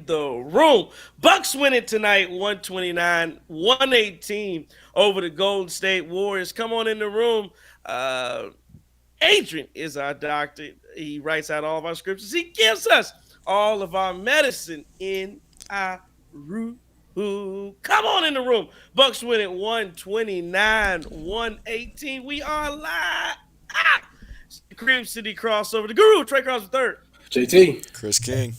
the room. Bucks win it tonight, 129-118 over the Golden State Warriors. Come on in the room. Uh, Adrian is our doctor. He writes out all of our scriptures. He gives us all of our medicine in our room. Come on in the room. Bucks win it 129-118. We are live. Cream City crossover. The Guru, Trey Cross the third. JT. Chris King.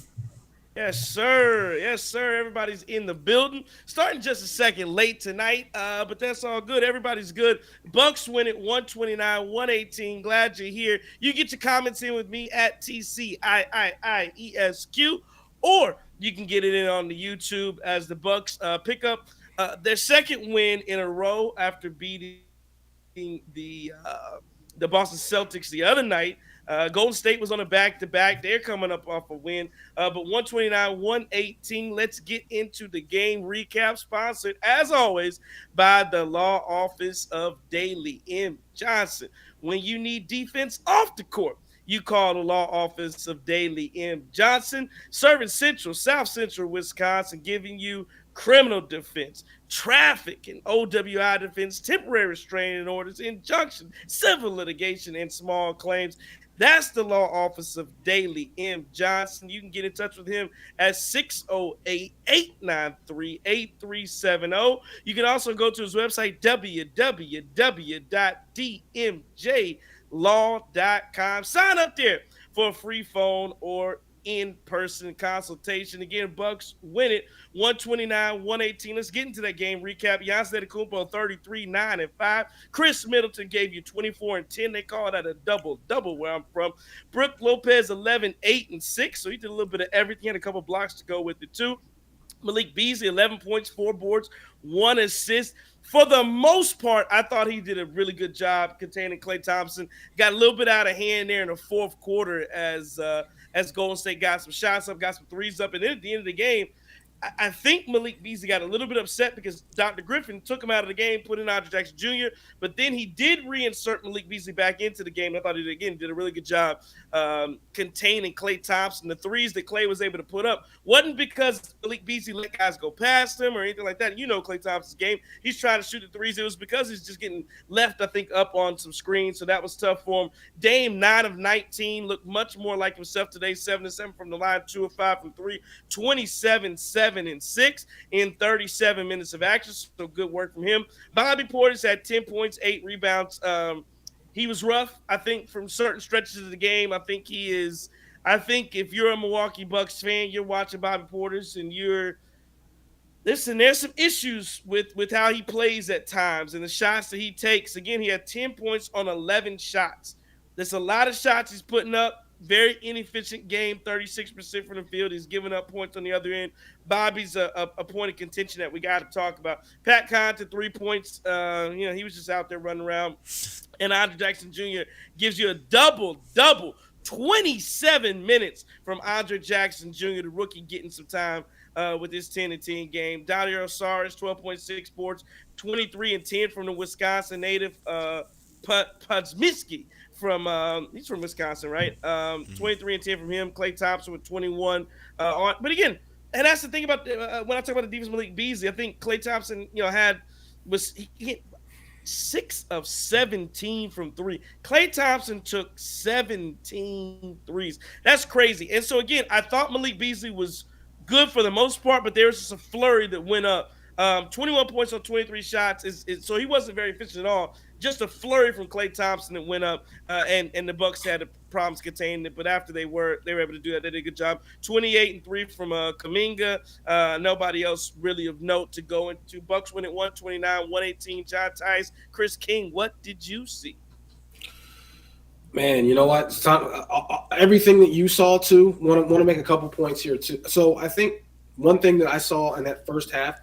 Yes, sir. Yes, sir. Everybody's in the building. Starting just a second late tonight, but that's all good. Everybody's good. Bucks win it 129-118. Glad you're here. You get your comments in with me at TCIIIESQ, or you can get it in on the YouTube as the Bucks pick up their second win in a row after beating the Boston Celtics the other night. Golden State was on a back-to-back. They're coming up off a win. But 129-118, let's get into the game recap, sponsored, as always, by the law office of Daly M. Johnson. When you need defense off the court, you call the law office of Daly M. Johnson, serving Central, South Central Wisconsin, giving you criminal defense, traffic and OWI defense, temporary restraining orders, injunction, civil litigation, and small claims. That's the law office of Daly M. Johnson. You can get in touch with him at 608-893-8370. You can also go to his website, www.dmjlaw.com. Sign up there for a free phone or in-person consultation. Again, Bucks win it 129-118. Let's get into that game recap. Giannis Antetokounmpo 33, 9, and 5. Khris Middleton gave you 24 and 10. They call that a double-double where I'm from. Brook Lopez 11, 8, and 6. So he did a little bit of everything. He had a couple blocks to go with it too. Malik Beasley, 11 points, 4 boards, 1 assist. For the most part, I thought he did a really good job containing Klay Thompson. Got a little bit out of hand there in the fourth quarter as Golden State got some shots up, got some threes up. And then at the end of the game, I think Malik Beasley got a little bit upset because Dr. Griffin took him out of the game, put in Andre Jackson Jr., but then he did reinsert Malik Beasley back into the game. I thought he, again, did a really good job containing Klay Thompson. The threes that Klay was able to put up wasn't because Malik Beasley let guys go past him or anything like that. You know Klay Thompson's game. He's trying to shoot the threes. It was because he's just getting left, I think, up on some screens, so that was tough for him. Dame, 9 of 19, looked much more like himself today, 7 of 7 from the line, 2 of 5 from 3, 27-7 and 6 in 37 minutes of action. So good work from him. Bobby Portis had 10 points, 8 rebounds. He was rough, I think, from certain stretches of the game. I think if you're a Milwaukee Bucks fan, you're watching Bobby Portis and there's some issues with how he plays at times and the shots that he takes. Again, he had 10 points on 11 shots. There's a lot of shots he's putting up. Very inefficient game, 36% from the field. He's giving up points on the other end. Bobby's a point of contention that we got to talk about. Pat Connaughton, 3 points. He was just out there running around. And Andre Jackson Jr. gives you a double, 27 minutes from Andre Jackson Jr., the rookie, getting some time with this 10-10 game. Dario Saric, 12.6 boards, 23 and 10 from the Wisconsin native Podzimski. He's from Wisconsin, right? 23 and 10 from him. Klay Thompson with 21 but again, and that's the thing about when I talk about the defense, Malik Beasley, I think Klay Thompson, he hit 6 of 17 from 3. Klay Thompson took 17 threes. That's crazy. And so again, I thought Malik Beasley was good for the most part, but there was just a flurry that went up. 21 points on 23 shots so he wasn't very efficient at all. Just a flurry from Klay Thompson that went up, and the Bucks had problems containing it. But after they were able to do that, they did a good job. 28 and 3 from Kuminga. Nobody else really of note to go into. Bucks win at 129-118. John Tice, Chris King. What did you see? Man, you know what? Everything that you saw too. Want to make a couple points here too. So I think one thing that I saw in that first half,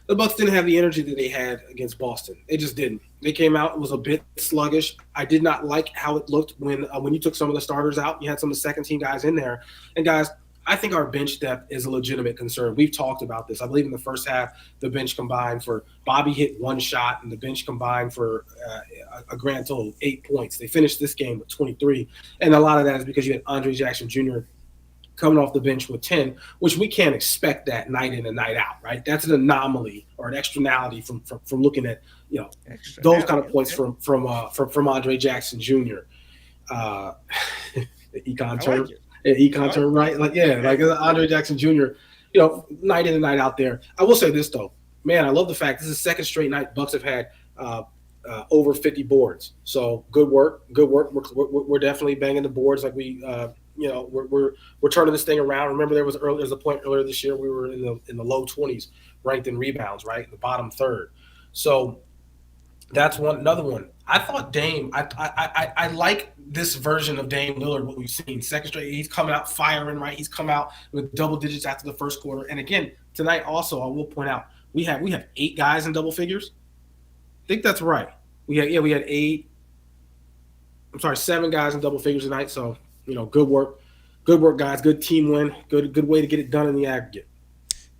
the Bucks didn't have the energy that they had against Boston. They just didn't. They came out, it was a bit sluggish. I did not like how it looked when you took some of the starters out. You had some of the second-team guys in there. And, guys, I think our bench depth is a legitimate concern. We've talked about this. I believe in the first half, the bench combined for Bobby hit 1 shot, and the bench combined for a grand total of 8 points. They finished this game with 23. And a lot of that is because you had Andre Jackson Jr. coming off the bench with 10, which we can't expect that night in and night out, right? That's an anomaly or an externality from looking at those kind of Externality. points Okay. from Andre Jackson Jr. Uh, the econ I term, like it. I econ like term, it. right? Like like Andre Jackson Jr. Night in and night out there. I will say this though, man, I love the fact this is the second straight night Bucks have had over 50 boards. So good work, good work. We're definitely banging the boards like we. We're turning this thing around. Remember, there's a point earlier this year we were in the low 20s, ranked in rebounds, right, in the bottom third. So that's another one. I thought Dame. I like this version of Dame Lillard. What we've seen, second straight, he's coming out firing, right? He's come out with double digits after the first quarter. And again, tonight also, I will point out we have 8 guys in double figures. I think that's right. We had 8. I'm sorry, 7 guys in double figures tonight. So good work, guys. Good team win. Good way to get it done in the aggregate.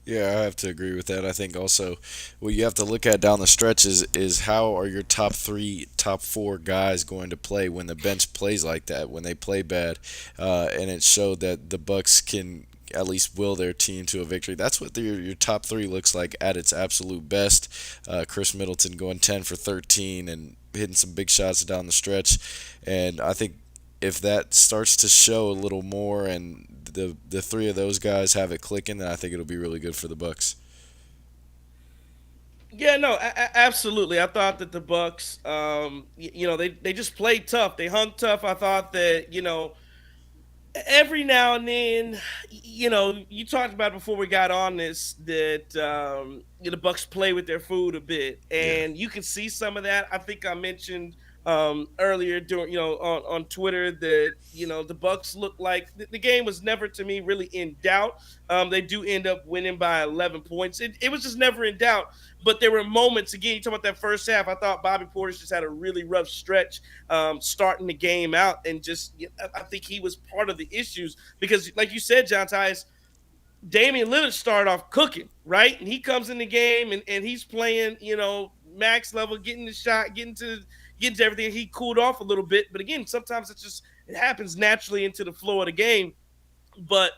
Yeah, I have to agree with that. I think also what you have to look at down the stretch is how are your top three, top four guys going to play when the bench plays like that, when they play bad, and it showed that the Bucks can at least will their team to a victory. That's what your top three looks like at its absolute best. Khris Middleton going 10 for 13 and hitting some big shots down the stretch, and I think if that starts to show a little more and the three of those guys have it clicking, then I think it'll be really good for the Bucks. Yeah, no, absolutely. I thought that the Bucks, they just played tough. They hung tough. I thought that every now and then, you talked about before we got on this that the Bucks play with their food a bit, Yeah. and you can see some of that. I think I mentioned earlier during on Twitter that the Bucks look like the game was never to me really in doubt. They do end up winning by 11 points. It was just never in doubt. But there were moments, again, you talk about that first half. I thought Bobby Portis just had a really rough stretch starting the game out. And just, I think he was part of the issues because, like you said, John Tyus, Damian Lillard started off cooking, right? And he comes in the game and he's playing, max level, getting the shot, getting to everything. He cooled off a little bit. But again, sometimes it happens naturally into the flow of the game. But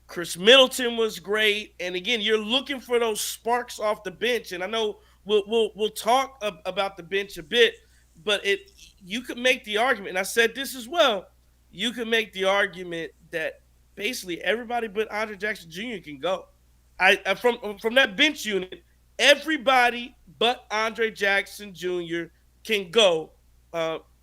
Khris Middleton was great, and again, you're looking for those sparks off the bench. And I know we'll talk about the bench a bit, but you could make the argument, and I said this as well. You could make the argument that basically everybody but Andre Jackson Jr. can go. I from that bench unit, everybody but Andre Jackson Jr. can go.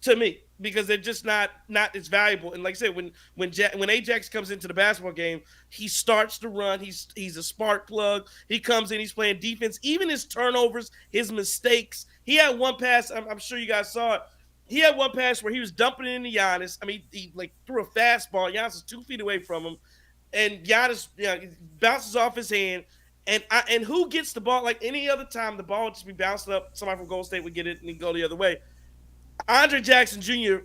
To me, because they're just not as valuable. And like I said, when Ajax comes into the basketball game, he starts to run. He's a spark plug. He comes in. He's playing defense. Even his turnovers, his mistakes. He had one pass. I'm sure you guys saw it. He had one pass where he was dumping it into Giannis. I mean, he like threw a fastball. Giannis is 2 feet away from him, and Giannis bounces off his hand. And who gets the ball? Like any other time, the ball would just be bouncing up. Somebody from Golden State would get it and go the other way. Andre Jackson Jr.,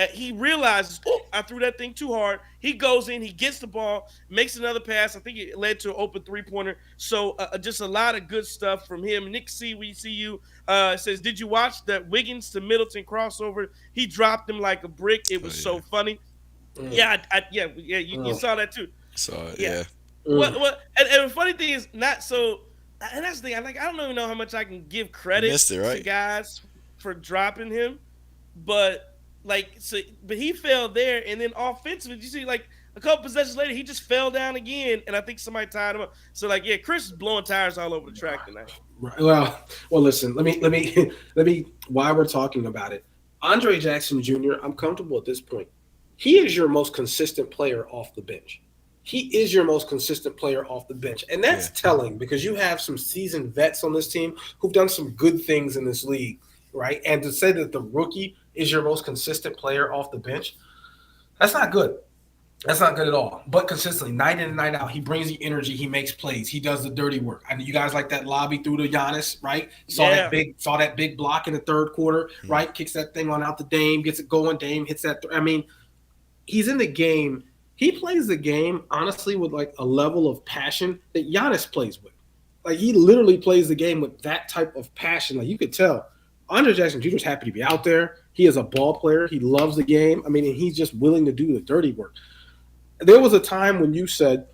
he realizes, oh, I threw that thing too hard. He goes in, he gets the ball, makes another pass. I think it led to an open three-pointer. So just a lot of good stuff from him. Nick C, we see you, says, did you watch that Wiggins to Middleton crossover? He dropped him like a brick. It was so funny. Mm. Yeah, you saw that too. So Yeah. yeah, Mm. And the funny thing is, not so, and that's the thing, I don't even know how much I can give you credit missed it, to right? guys for dropping him. But but he fell there, and then offensively, you see, like a couple possessions later, he just fell down again, and I think somebody tied him up. So Khris is blowing tires all over the track tonight. Right. Well. Listen. Let me. Why we're talking about it, Andre Jackson Jr. I'm comfortable at this point. He is your most consistent player off the bench. He is your most consistent player off the bench, and that's telling because you have some seasoned vets on this team who've done some good things in this league, right? And to say that the rookie is your most consistent player off the bench, that's not good. That's not good at all. But consistently, night in and night out, he brings the energy. He makes plays. He does the dirty work. I know you guys like that lobby through to Giannis, right? Saw that big block in the third quarter, right? Kicks that thing on out to Dame, gets it going. Dame hits that. I mean, he's in the game. He plays the game honestly with like a level of passion that Giannis plays with. Like he literally plays the game with that type of passion. Like you could tell. Andre Jackson Jr. is happy to be out there. He is a ball player. He loves the game. I mean, and he's just willing to do the dirty work. There was a time when you said,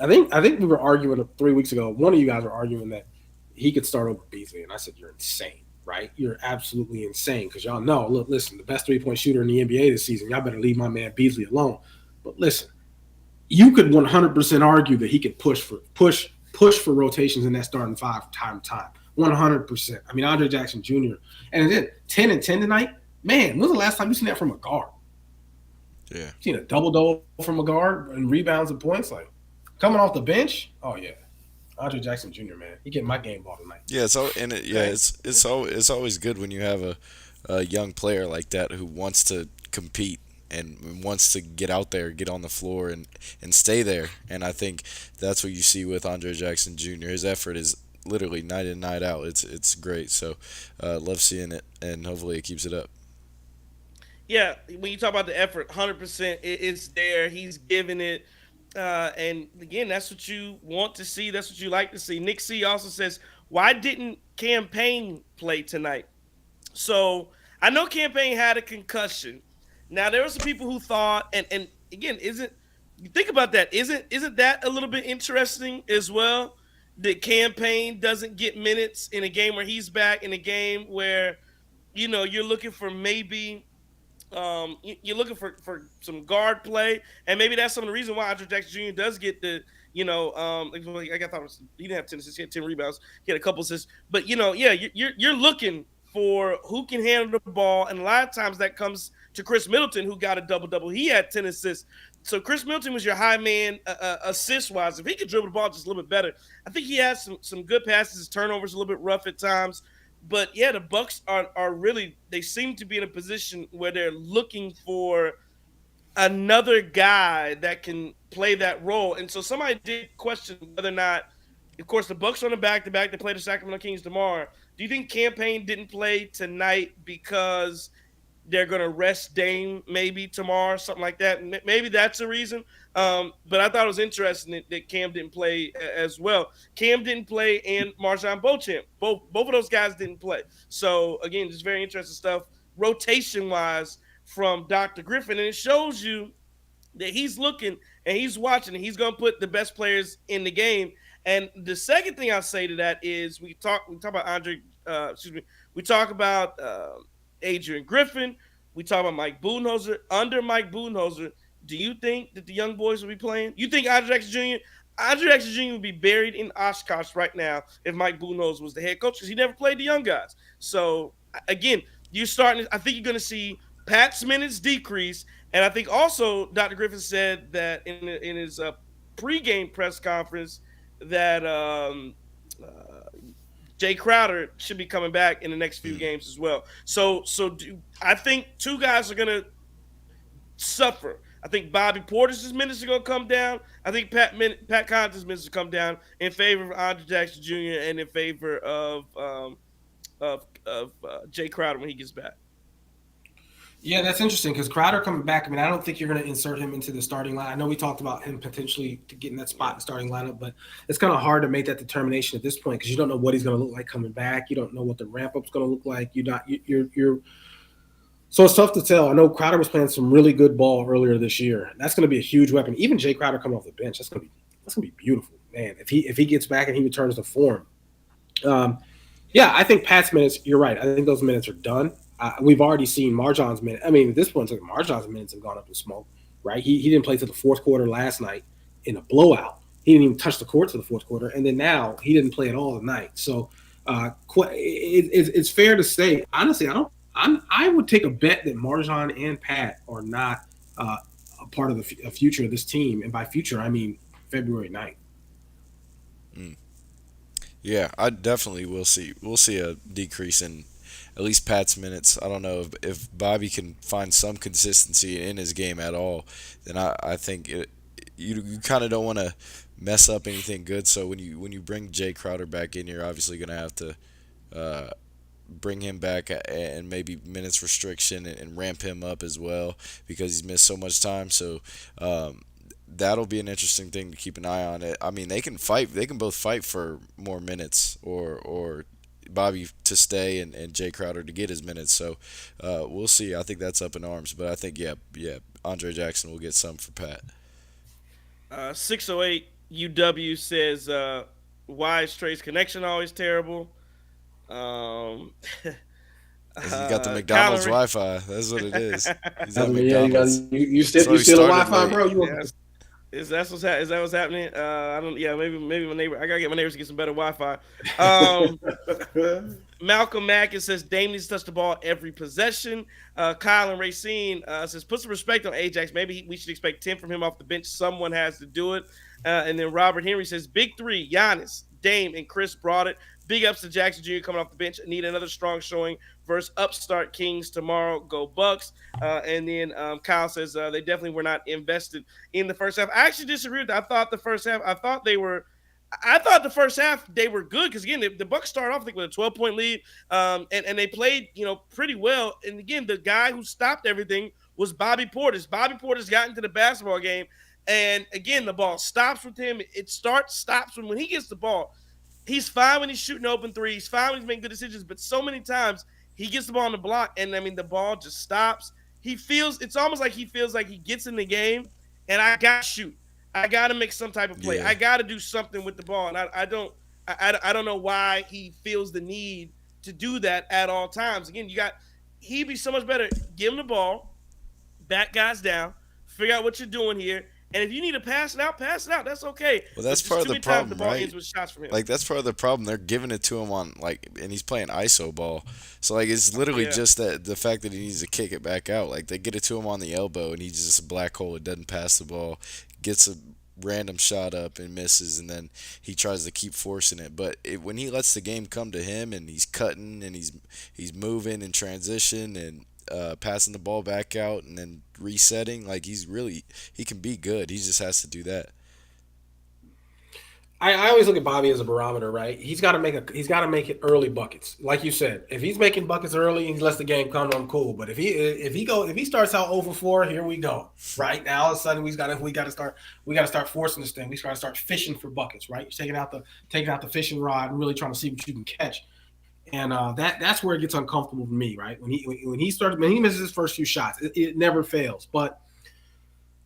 I think we were arguing 3 weeks ago. One of you guys were arguing that he could start over Beasley, and I said you're insane, right? You're absolutely insane because y'all know. Look, listen, the best 3-point shooter in the NBA this season. Y'all better leave my man Beasley alone. But listen, you could 100% argue that he could push for rotations in that starting five time to time. 100%. I mean, Andre Jackson Jr. And then 10 and 10 tonight. Man, when's the last time you seen that from a guard? Yeah. Seen a double double from a guard and rebounds and points like coming off the bench? Oh yeah, Andre Jackson Jr. Man, he getting my game ball tonight. Yeah, it's always good when you have a young player like that who wants to compete and wants to get out there, get on the floor, and stay there. And I think that's what you see with Andre Jackson Jr. His effort is literally night in, night out. It's great. So love seeing it, and hopefully it keeps it up. Yeah, when you talk about the effort, 100%, it's there. He's giving it. And again, that's what you want to see. That's what you like to see. Nick C also says, why didn't Campaign play tonight? So I know Campaign had a concussion. Now there were some people who thought, and again, isn't you think about that? Isn't that a little bit interesting as well? That Campaign doesn't get minutes in a game where he's back, in a game where you're looking for maybe you're looking for some guard play, and maybe that's some of the reason why Andre Jackson Jr. does get the like I thought he didn't have 10 assists, he had 10 rebounds, he had a couple assists, but yeah, you're looking for who can handle the ball, and a lot of times that comes to Khris Middleton, who got a double double. He had 10 assists, so Khris Middleton was your high man assist wise. If he could dribble the ball just a little bit better, I think he has some good passes. His turnovers a little bit rough at times. But yeah, the Bucks are really, they seem to be in a position where they're looking for another guy that can play that role. And so somebody did question whether or not, of course, the Bucks are on the back to back. They play the Sacramento Kings tomorrow. Do you think Campaign didn't play tonight because they're going to rest Dame maybe tomorrow, something like that? Maybe that's the reason. But I thought it was interesting that Cam didn't play as well. Cam didn't play, and Marjan Beauchamp. Both of those guys didn't play. So, again, just very interesting stuff rotation-wise from Dr. Griffin. And it shows you that he's looking and he's watching and he's going to put the best players in the game. And the second thing I'll say to that is we talk about we talk about Adrian Griffin. We talk about Mike Budenholzer. Under Mike Budenholzer, do you think that the young boys will be playing? You think Andre Jackson Jr. would be buried in Oshkosh right now if Mike Budenholzer was the head coach because he never played the young guys. So, again, I think you're going to see Pat's minutes decrease. And I think also Dr. Griffin said that in his pregame press conference that Jay Crowder should be coming back in the next few games as well. I think two guys are going to suffer. I think Bobby Portis' minutes are going to come down. I think Pat Connaughton's minutes will come down in favor of Andre Jackson Jr. and in favor of Jay Crowder when he gets back. Yeah, that's interesting because Crowder coming back. I mean, I don't think you're going to insert him into the starting line. I know we talked about him potentially to get in that spot in the starting lineup, but it's kind of hard to make that determination at this point because you don't know what he's going to look like coming back. You don't know what the ramp up's going to look like. So it's tough to tell. I know Crowder was playing some really good ball earlier this year. That's going to be a huge weapon. Even Jay Crowder coming off the bench, that's going to be beautiful, man. If he gets back and he returns to form. Yeah, I think Pat's minutes. You're right. I think those minutes are done. We've already seen Marjan's minutes. I mean, at this point, Marjan's minutes have gone up in smoke, right? He didn't play to the fourth quarter last night in a blowout. He didn't even touch the court to the fourth quarter, and then now he didn't play at all tonight. So it's fair to say, honestly, I would take a bet that Marjan and Pat are not a part of the future of this team, and by future I mean February 9th. Yeah, I definitely will see. We'll see a decrease in at least Pat's minutes. I don't know if Bobby can find some consistency in his game at all. Then I think you kind of don't want to mess up anything good. So when you bring Jay Crowder back in, you're obviously going to have to bring him back and maybe minutes restriction and ramp him up as well because he's missed so much time. So that'll be an interesting thing to keep an eye on. I mean, they can fight. They can both fight for more minutes or Bobby to stay and Jay Crowder to get his minutes. So we'll see. I think that's up in arms, but I think yeah, Andre Jackson will get some for Pat. 608 UW says, why is Trey's connection always terrible? Um, He got the Colin McDonald's Rick. Wi-Fi. That's what it is. He's at Yeah, you got McDonald's. you So he steal the started Wi-Fi, late. bro. You Yeah, want is that what's happening? I don't. Yeah, maybe my neighbor. I gotta get my neighbors to get some better Wi-Fi. Um, Malcolm Mack says Dame needs to touch the ball every possession. Kyle and Racine says put some respect on Ajax. Maybe we should expect 10 from him off the bench. Someone has to do it. And then Robert Henry says big three: Giannis, Dame, and Chris brought it. Big ups to Jackson Jr. coming off the bench. Need another strong showing versus upstart Kings tomorrow. Go Bucks. And then Kyle says they definitely were not invested in the first half. I actually disagree with that. I thought the first half. I thought the first half they were good because again the Bucks started off I think with a 12-point lead, and they played pretty well. And again the guy who stopped everything was Bobby Portis. Bobby Portis got into the basketball game, and again the ball stops with him. It stops when he gets the ball. He's fine when he's shooting open three. He's fine when he's making good decisions. But so many times he gets the ball on the block, and I mean the ball just stops. It's almost like he feels like he gets in the game, and I got to shoot. I got to make some type of play. Yeah. I got to do something with the ball, and I don't know why he feels the need to do that at all times. Again, he'd be so much better. Give him the ball, back guys down, figure out what you're doing here. And if you need to pass it out, pass it out. That's okay. Well, But that's just part of too the many times the problem, ball right? ends with shots from him. Like that's part of the problem. They're giving it to him on and he's playing ISO ball. So like it's literally Yeah. just that the fact that he needs to kick it back out. Like they get it to him on the elbow and he's just a black hole. It doesn't pass the ball, gets a random shot up and misses, and then he tries to keep forcing it. But when he lets the game come to him and he's cutting and he's moving and transition and passing the ball back out and then resetting, like he can be good. He just has to do that. I always look at Bobby as a barometer, right? He's got to make it early buckets, like you said. If he's making buckets early and he lets the game come to him, cool. But if he starts out 0 for 4, here we go. Right now, all of a sudden we got to start forcing this thing. We got to start fishing for buckets, right? You're taking out the fishing rod and really trying to see what you can catch. And that's where it gets uncomfortable for me, right? When he misses his first few shots, it never fails. But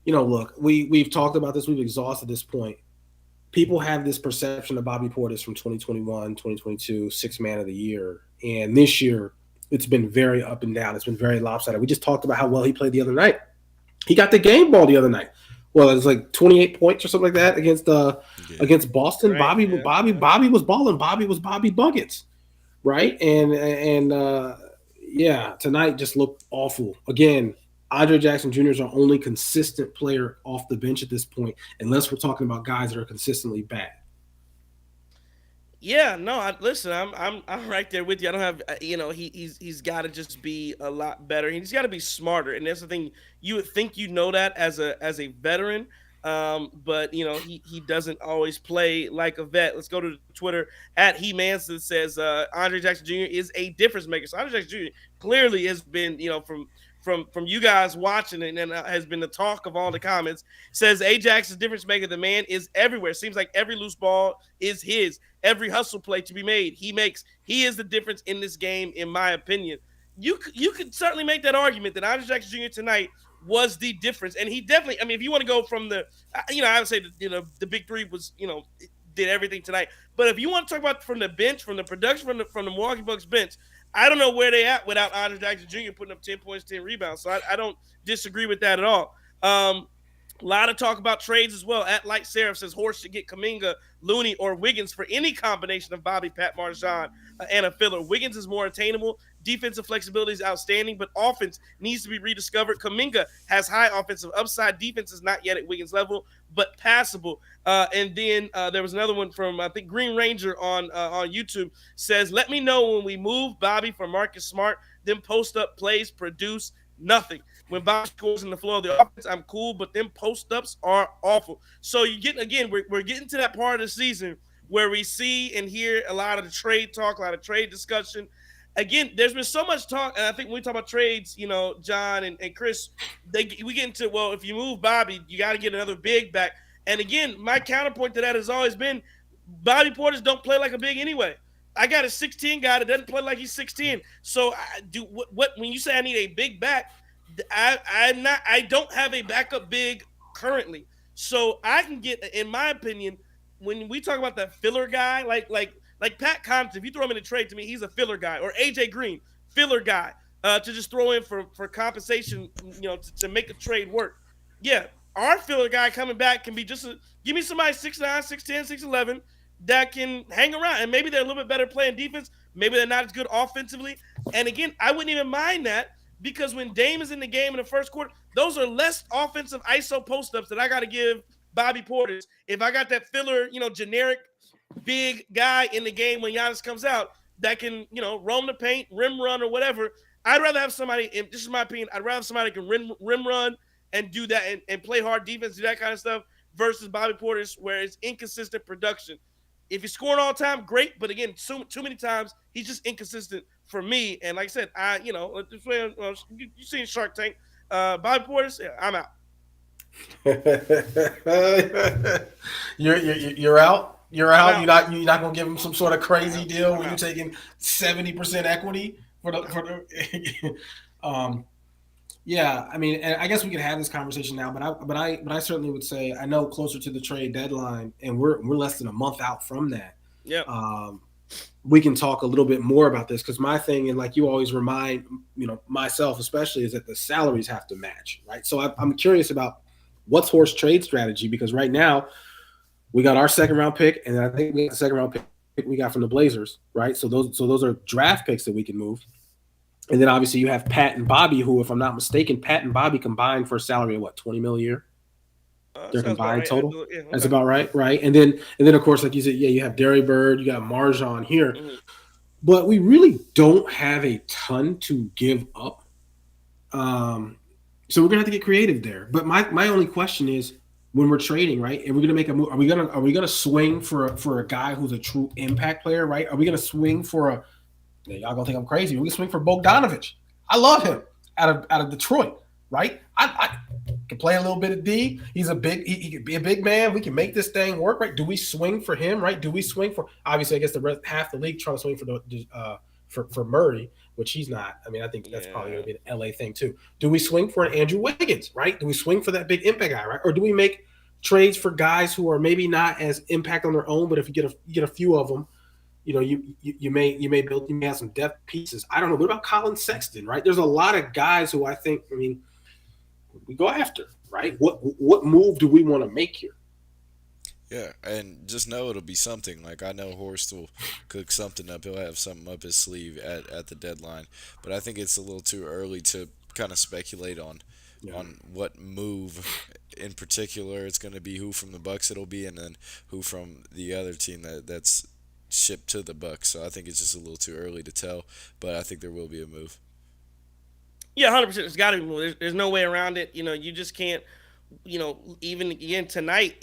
look, we've talked about this, we've exhausted this point. People have this perception of Bobby Portis from 2021, 2022, sixth man of the year. And this year, it's been very up and down. It's been very lopsided. We just talked about how well he played the other night. He got the game ball the other night. Well, it was like 28 points or something like that against Boston. Right, Bobby was balling. Bobby was Bobby Buckets, right? And tonight just looked awful. Again, Andre Jackson Jr. is our only consistent player off the bench at this point, unless we're talking about guys that are consistently bad. Yeah, no. Listen, I'm right there with you. I don't have, he's got to just be a lot better. He's got to be smarter, and that's the thing. You would think you know that as a veteran, but he doesn't always play like a vet. Let's go to Twitter at He Manson says Andre Jackson Jr. is a difference maker. So Andre Jackson Jr. clearly has been from you guys watching it and has been the talk of all the comments. Says Ajax is difference maker. The man is everywhere. Seems like every loose ball is his. Every hustle play to be made, he makes. He is the difference in this game, in my opinion. You could certainly make that argument that Andre Jackson Jr. tonight was the difference, and he definitely. I mean, if you want to go from the, I would say the big three was did everything tonight. But if you want to talk about from the bench, from the production from the Milwaukee Bucks bench, I don't know where they at without Andre Jackson Jr. putting up 10 points, 10 rebounds. So I don't disagree with that at all. A lot of talk about trades as well. At Light Seraph says Horst should get Kuminga, Looney, or Wiggins for any combination of Bobby, Pat, Marjan, and a filler. Wiggins is more attainable. Defensive flexibility is outstanding, but offense needs to be rediscovered. Kuminga has high offensive upside. Defense is not yet at Wiggins level, but passable. And then there was another one from, I think, Green Ranger on YouTube says, let me know when we move Bobby for Marcus Smart, then post up plays produce nothing. When Bobby scores in the floor of the offense, I'm cool, but them post-ups are awful. So you get, again, we're getting to that part of the season where we see and hear a lot of the trade talk, a lot of trade discussion. Again, there's been so much talk, and I think when we talk about trades, John and Chris, we get into, well, if you move Bobby, you got to get another big back. And again, my counterpoint to that has always been Bobby Portis don't play like a big anyway. I got a 16 guy that doesn't play like he's 16. So I do what when you say I need a big back, I don't have a backup big currently. So I can get, in my opinion, when we talk about that filler guy, like Pat Connaughton, if you throw him in a trade, to me he's a filler guy, or AJ Green, filler guy, to just throw in for compensation, to make a trade work. Yeah, our filler guy coming back can be just give me somebody 6'9", 6'10", 6'11", that can hang around, and maybe they're a little bit better playing defense. Maybe they're not as good offensively. And again, I wouldn't even mind that, because when Dame is in the game in the first quarter, those are less offensive ISO post ups that I got to give Bobby Portis. If I got that filler, generic big guy in the game when Giannis comes out that can, roam the paint, rim run, or whatever, I'd rather have somebody, this is my opinion, I'd rather have somebody that can rim run and do that, and play hard defense, do that kind of stuff, versus Bobby Portis, where it's inconsistent production. If he's scoring all the time, great. But again, too many times he's just inconsistent for me. And like I said, you seen Shark Tank, Bobby Portis, yeah, I'm out. You're out. You're I'm out. out. You're not gonna give him some sort of I'm crazy out. deal I'm when you're out. taking 70% equity for the yeah. I mean, and I guess we could have this conversation now, but I certainly would say, I know closer to the trade deadline, and we're less than a month out from that. Yep. Um, we can talk a little bit more about this, because my thing, and like you always remind myself especially, is that the salaries have to match, right? So I'm curious about what's Horse trade strategy, because right now we got our second round pick, and I think we got the second round pick we got from the Blazers, right? So those are draft picks that we can move. And then obviously you have Pat and Bobby, who, if I'm not mistaken, Pat and Bobby combined for a salary of what, 20 mil a year? Their Sounds about combined right. total. Yeah. That's Okay. about right, right? And then of course, like you said, yeah, you have Derry Bird, you got Marjan here, Mm-hmm. but we really don't have a ton to give up. Um, so we're gonna have to get creative there. But my only question is, when we're trading, right? And we're gonna make a move. Are we gonna swing for a guy who's a true impact player, right? Are we gonna swing for a? Yeah, y'all gonna think I'm crazy. We can swing for Bogdanovich. I love him out of Detroit, right? I can play a little bit of D. He's a big. He could be a big man. We can make this thing work, right? Do we swing for him, right? Do we swing for? Obviously, I guess the rest, half the league trying to swing for for Murray, which he's not. I mean, I think that's probably going Yeah. to be an LA thing too. Do we swing for an Andrew Wiggins, right? Do we swing for that big impact guy, right? Or do we make trades for guys who are maybe not as impact on their own, but if you get a few of them, you may have some depth pieces. I don't know. What about Colin Sexton, right? There's a lot of guys who I think, I mean, we go after, right? What move do we want to make here? Yeah, and just know it'll be something. Like, I know Horst will cook something up. He'll have something up his sleeve at the deadline. But I think it's a little too early to kind of speculate Yeah. on what move in particular it's going to be, who from the Bucks it'll be, and then who from the other team that's shipped to the Bucks. So I think it's just a little too early to tell. But I think there will be a move. Yeah, 100%. It's got to be more. There's no way around it. You just can't. Even again tonight,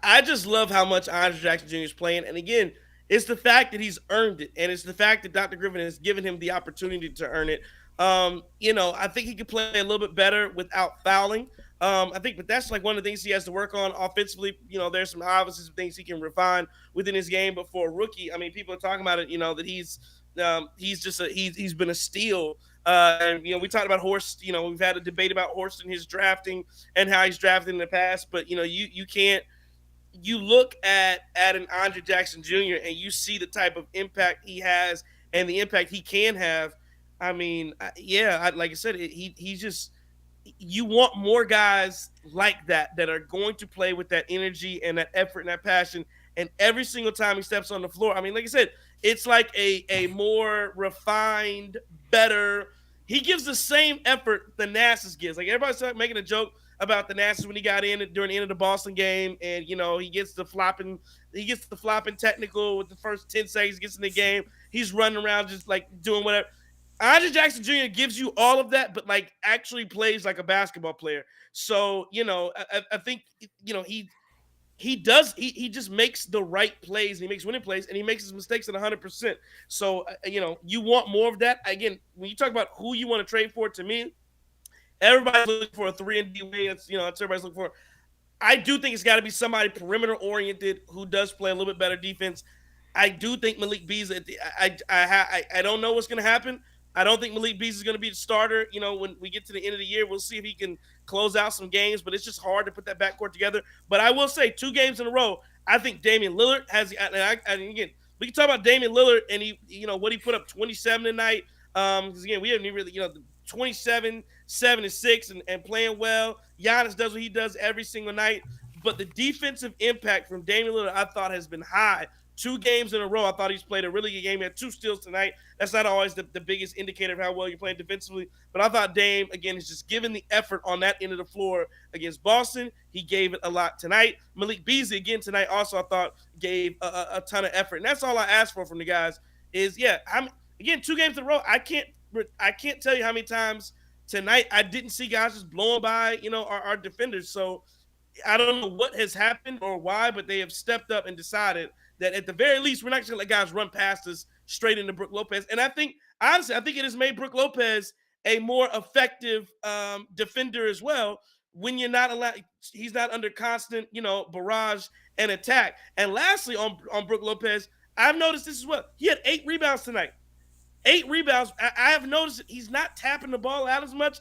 I just love how much Andre Jackson Jr. is playing. And again, it's the fact that he's earned it, and it's the fact that Dr. Griffin has given him the opportunity to earn it. I think he could play a little bit better without fouling. But that's like one of the things he has to work on offensively. There's some obviously some things he can refine within his game. But for a rookie, I mean, people are talking about it. That he's been a steal. And we talked about Horst. We've had a debate about Horst and his drafting and how he's drafted in the past. But you can't. You look at an Andre Jackson Jr. and you see the type of impact he has and the impact he can have. I mean, like I said, he's just, you want more guys like that are going to play with that energy and that effort and that passion. And every single time he steps on the floor, I mean, like I said, it's like a more refined, better. He gives the same effort the Nasus gives. Like, everybody started making a joke about the Nasus when he got in during the end of the Boston game, and he gets the flopping technical with the first 10 seconds, gets in the game. He's running around just like doing whatever. Andre Jackson Jr. gives you all of that, but like actually plays like a basketball player. So I think he just makes the right plays, and he makes winning plays, and he makes his mistakes at 100%. So you want more of that. Again, when you talk about who you want to trade for, to me, everybody's looking for a 3-and-D wing. That's everybody's looking for. I do think it's got to be somebody perimeter oriented who does play a little bit better defense. I do think Malik Beasley. I don't know what's going to happen. I don't think Malik Beasley is going to be the starter. When we get to the end of the year, we'll see if he can close out some games. But it's just hard to put that backcourt together. But I will say, 2 games in a row, I think Damian Lillard has. And again, we can talk about Damian Lillard and what he put up 27 tonight. Because again, we haven't even really 27, 7 and 6, and playing well. Giannis does what he does every single night. But the defensive impact from Damian Lillard, I thought, has been high. 2 games in a row, I thought he's played a really good game. He had 2 steals tonight. That's not always the biggest indicator of how well you're playing defensively. But I thought Dame, again, is just giving the effort on that end of the floor against Boston. He gave it a lot tonight. Malik Beasley, again, tonight also I thought gave a ton of effort. And that's all I asked for from the guys is, again, 2 games in a row. I can't tell you how many times tonight I didn't see guys just blowing by, our defenders. So I don't know what has happened or why, but they have stepped up and decided that at the very least, we're not just going to let guys run past us straight into Brook Lopez. And I think, honestly, it has made Brook Lopez a more effective defender as well when you're not allowed, he's not under constant, barrage and attack. And lastly, on Brook Lopez, I've noticed this as well. He had 8 rebounds tonight. 8 rebounds. I have noticed that he's not tapping the ball out as much.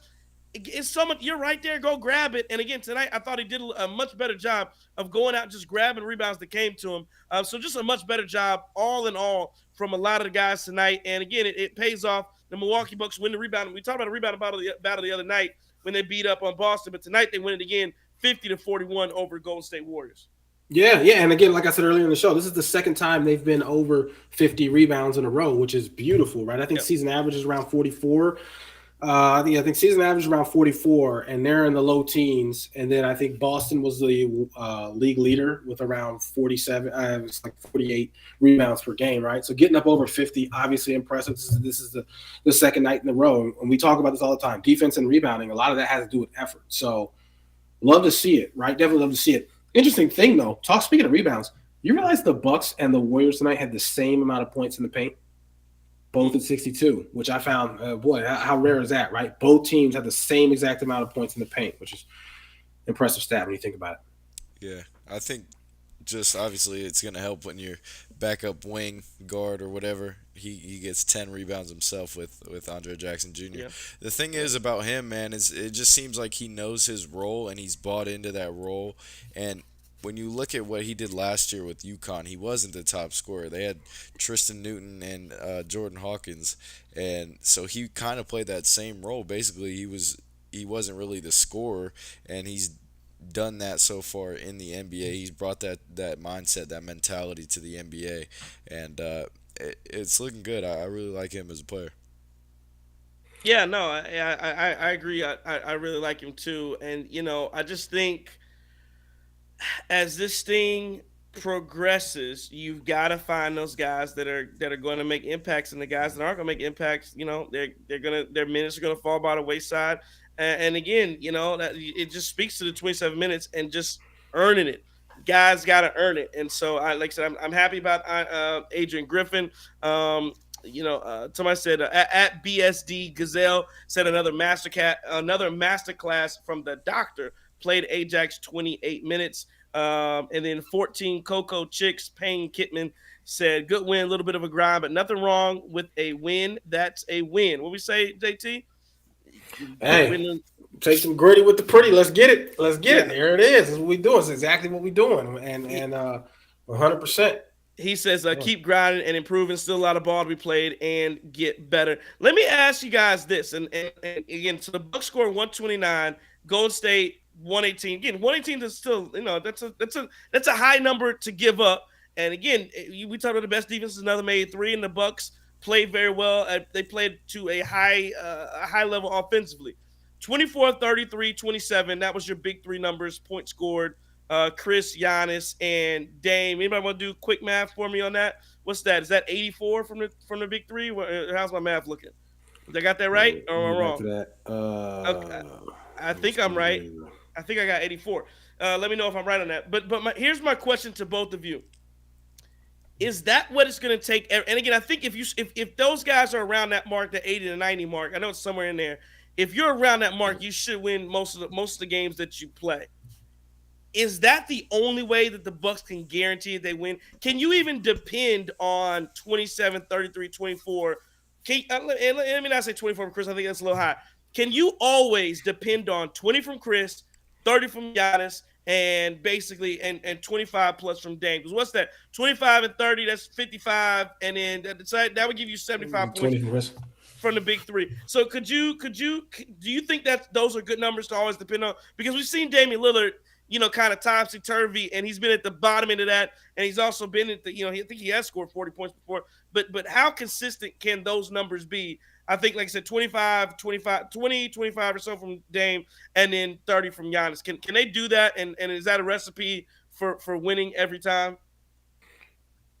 It's so much. You're right there. Go grab it. And again, tonight I thought he did a much better job of going out just grabbing rebounds that came to him. So just a much better job, all in all, from a lot of the guys tonight. And again, it pays off. The Milwaukee Bucks win the rebound. We talked about the rebound battle the other night when they beat up on Boston, but tonight they win it again, 50-41 over Golden State Warriors. Yeah, and again, like I said earlier in the show, this is the second time they've been over 50 rebounds in a row, which is beautiful, right? I think season average is around 44. I think season average around 44, and they're in the low teens. And then I think Boston was the league leader with around 47. It was like 48 rebounds per game, right? So getting up over 50, obviously impressive. This is the second night in a row, and we talk about this all the time. Defense and rebounding, a lot of that has to do with effort. So love to see it, right? Definitely love to see it. Interesting thing though. Speaking of rebounds, you realize the Bucks and the Warriors tonight had the same amount of points in the paint. Both at 62, which I found, how rare is that, right? Both teams had the same exact amount of points in the paint, which is impressive stat when you think about it. Yeah, I think just obviously it's going to help when your backup wing guard or whatever, he gets 10 rebounds himself with Andre Jackson Jr. Yeah. The thing is about him, man, is it just seems like he knows his role and he's bought into that role. And when you look at what he did last year with UConn, he wasn't the top scorer. They had Tristan Newton and Jordan Hawkins, and so he kind of played that same role. Basically, he wasn't really the scorer, and he's done that so far in the NBA. He's brought that mindset, that mentality to the NBA, and it's looking good. I really like him as a player. Yeah, no, I agree. I really like him too. And, I just think as this thing progresses, you've got to find those guys that are going to make impacts, and the guys that aren't going to make impacts, their minutes are going to fall by the wayside. And again, that it just speaks to the 27 minutes and just earning it. Guys got to earn it, and so like I said, I'm happy about Adrian Griffin. Somebody said at BSD Gazelle said another masterclass from the doctor. Played Ajax 28 minutes. And then 14 Coco Chicks, Payne Kitman said, good win, a little bit of a grind, but nothing wrong with a win. That's a win. What we say, JT? Hey, take some gritty with the pretty. Let's get it. Let's get it. There it is. That's what we doing. It's exactly what we doing. And 100%. He says, keep grinding and improving. Still a lot of ball to be played and get better. Let me ask you guys this. And again, so the Bucks score 129, Golden State 118. Again, 118 is still, that's a high number to give up. And again, we talked about the best defense. Another made 3, and the Bucks played very well. They played to a high level offensively. 24, 33, 27. That was your big 3 numbers. Points scored. Khris, Giannis, and Dame. Anybody want to do quick math for me on that? What's that? Is that 84 from the big 3? How's my math looking? Did I got that right or am I wrong? Okay. I think I'm right. I think I got 84. Let me know if I'm right on that. But here's my question to both of you. Is that what it's going to take? And again, I think if those guys are around that mark, the 80 to 90 mark, I know it's somewhere in there. If you're around that mark, you should win most of the games that you play. Is that the only way that the Bucks can guarantee they win? Can you even depend on 27, 33, 24? Let me not say 24 from Chris. I think that's a little high. Can you always depend on 20 from Chris, 30 from Giannis, and basically and 25 plus from Dame? Because what's that? 25 and 30, that's 55, and then that would give you 75 points 20 from Chris. from the big three. So do you think that those are good numbers to always depend on? Because we've seen Damian Lillard, kind of topsy turvy, and he's been at the bottom end of that, and he's also been at the, I think he has scored 40 points before. But how consistent can those numbers be? I think, like I said, 25, 25, 20, 25 or so from Dame, and then 30 from Giannis. Can they do that? And is that a recipe for winning every time?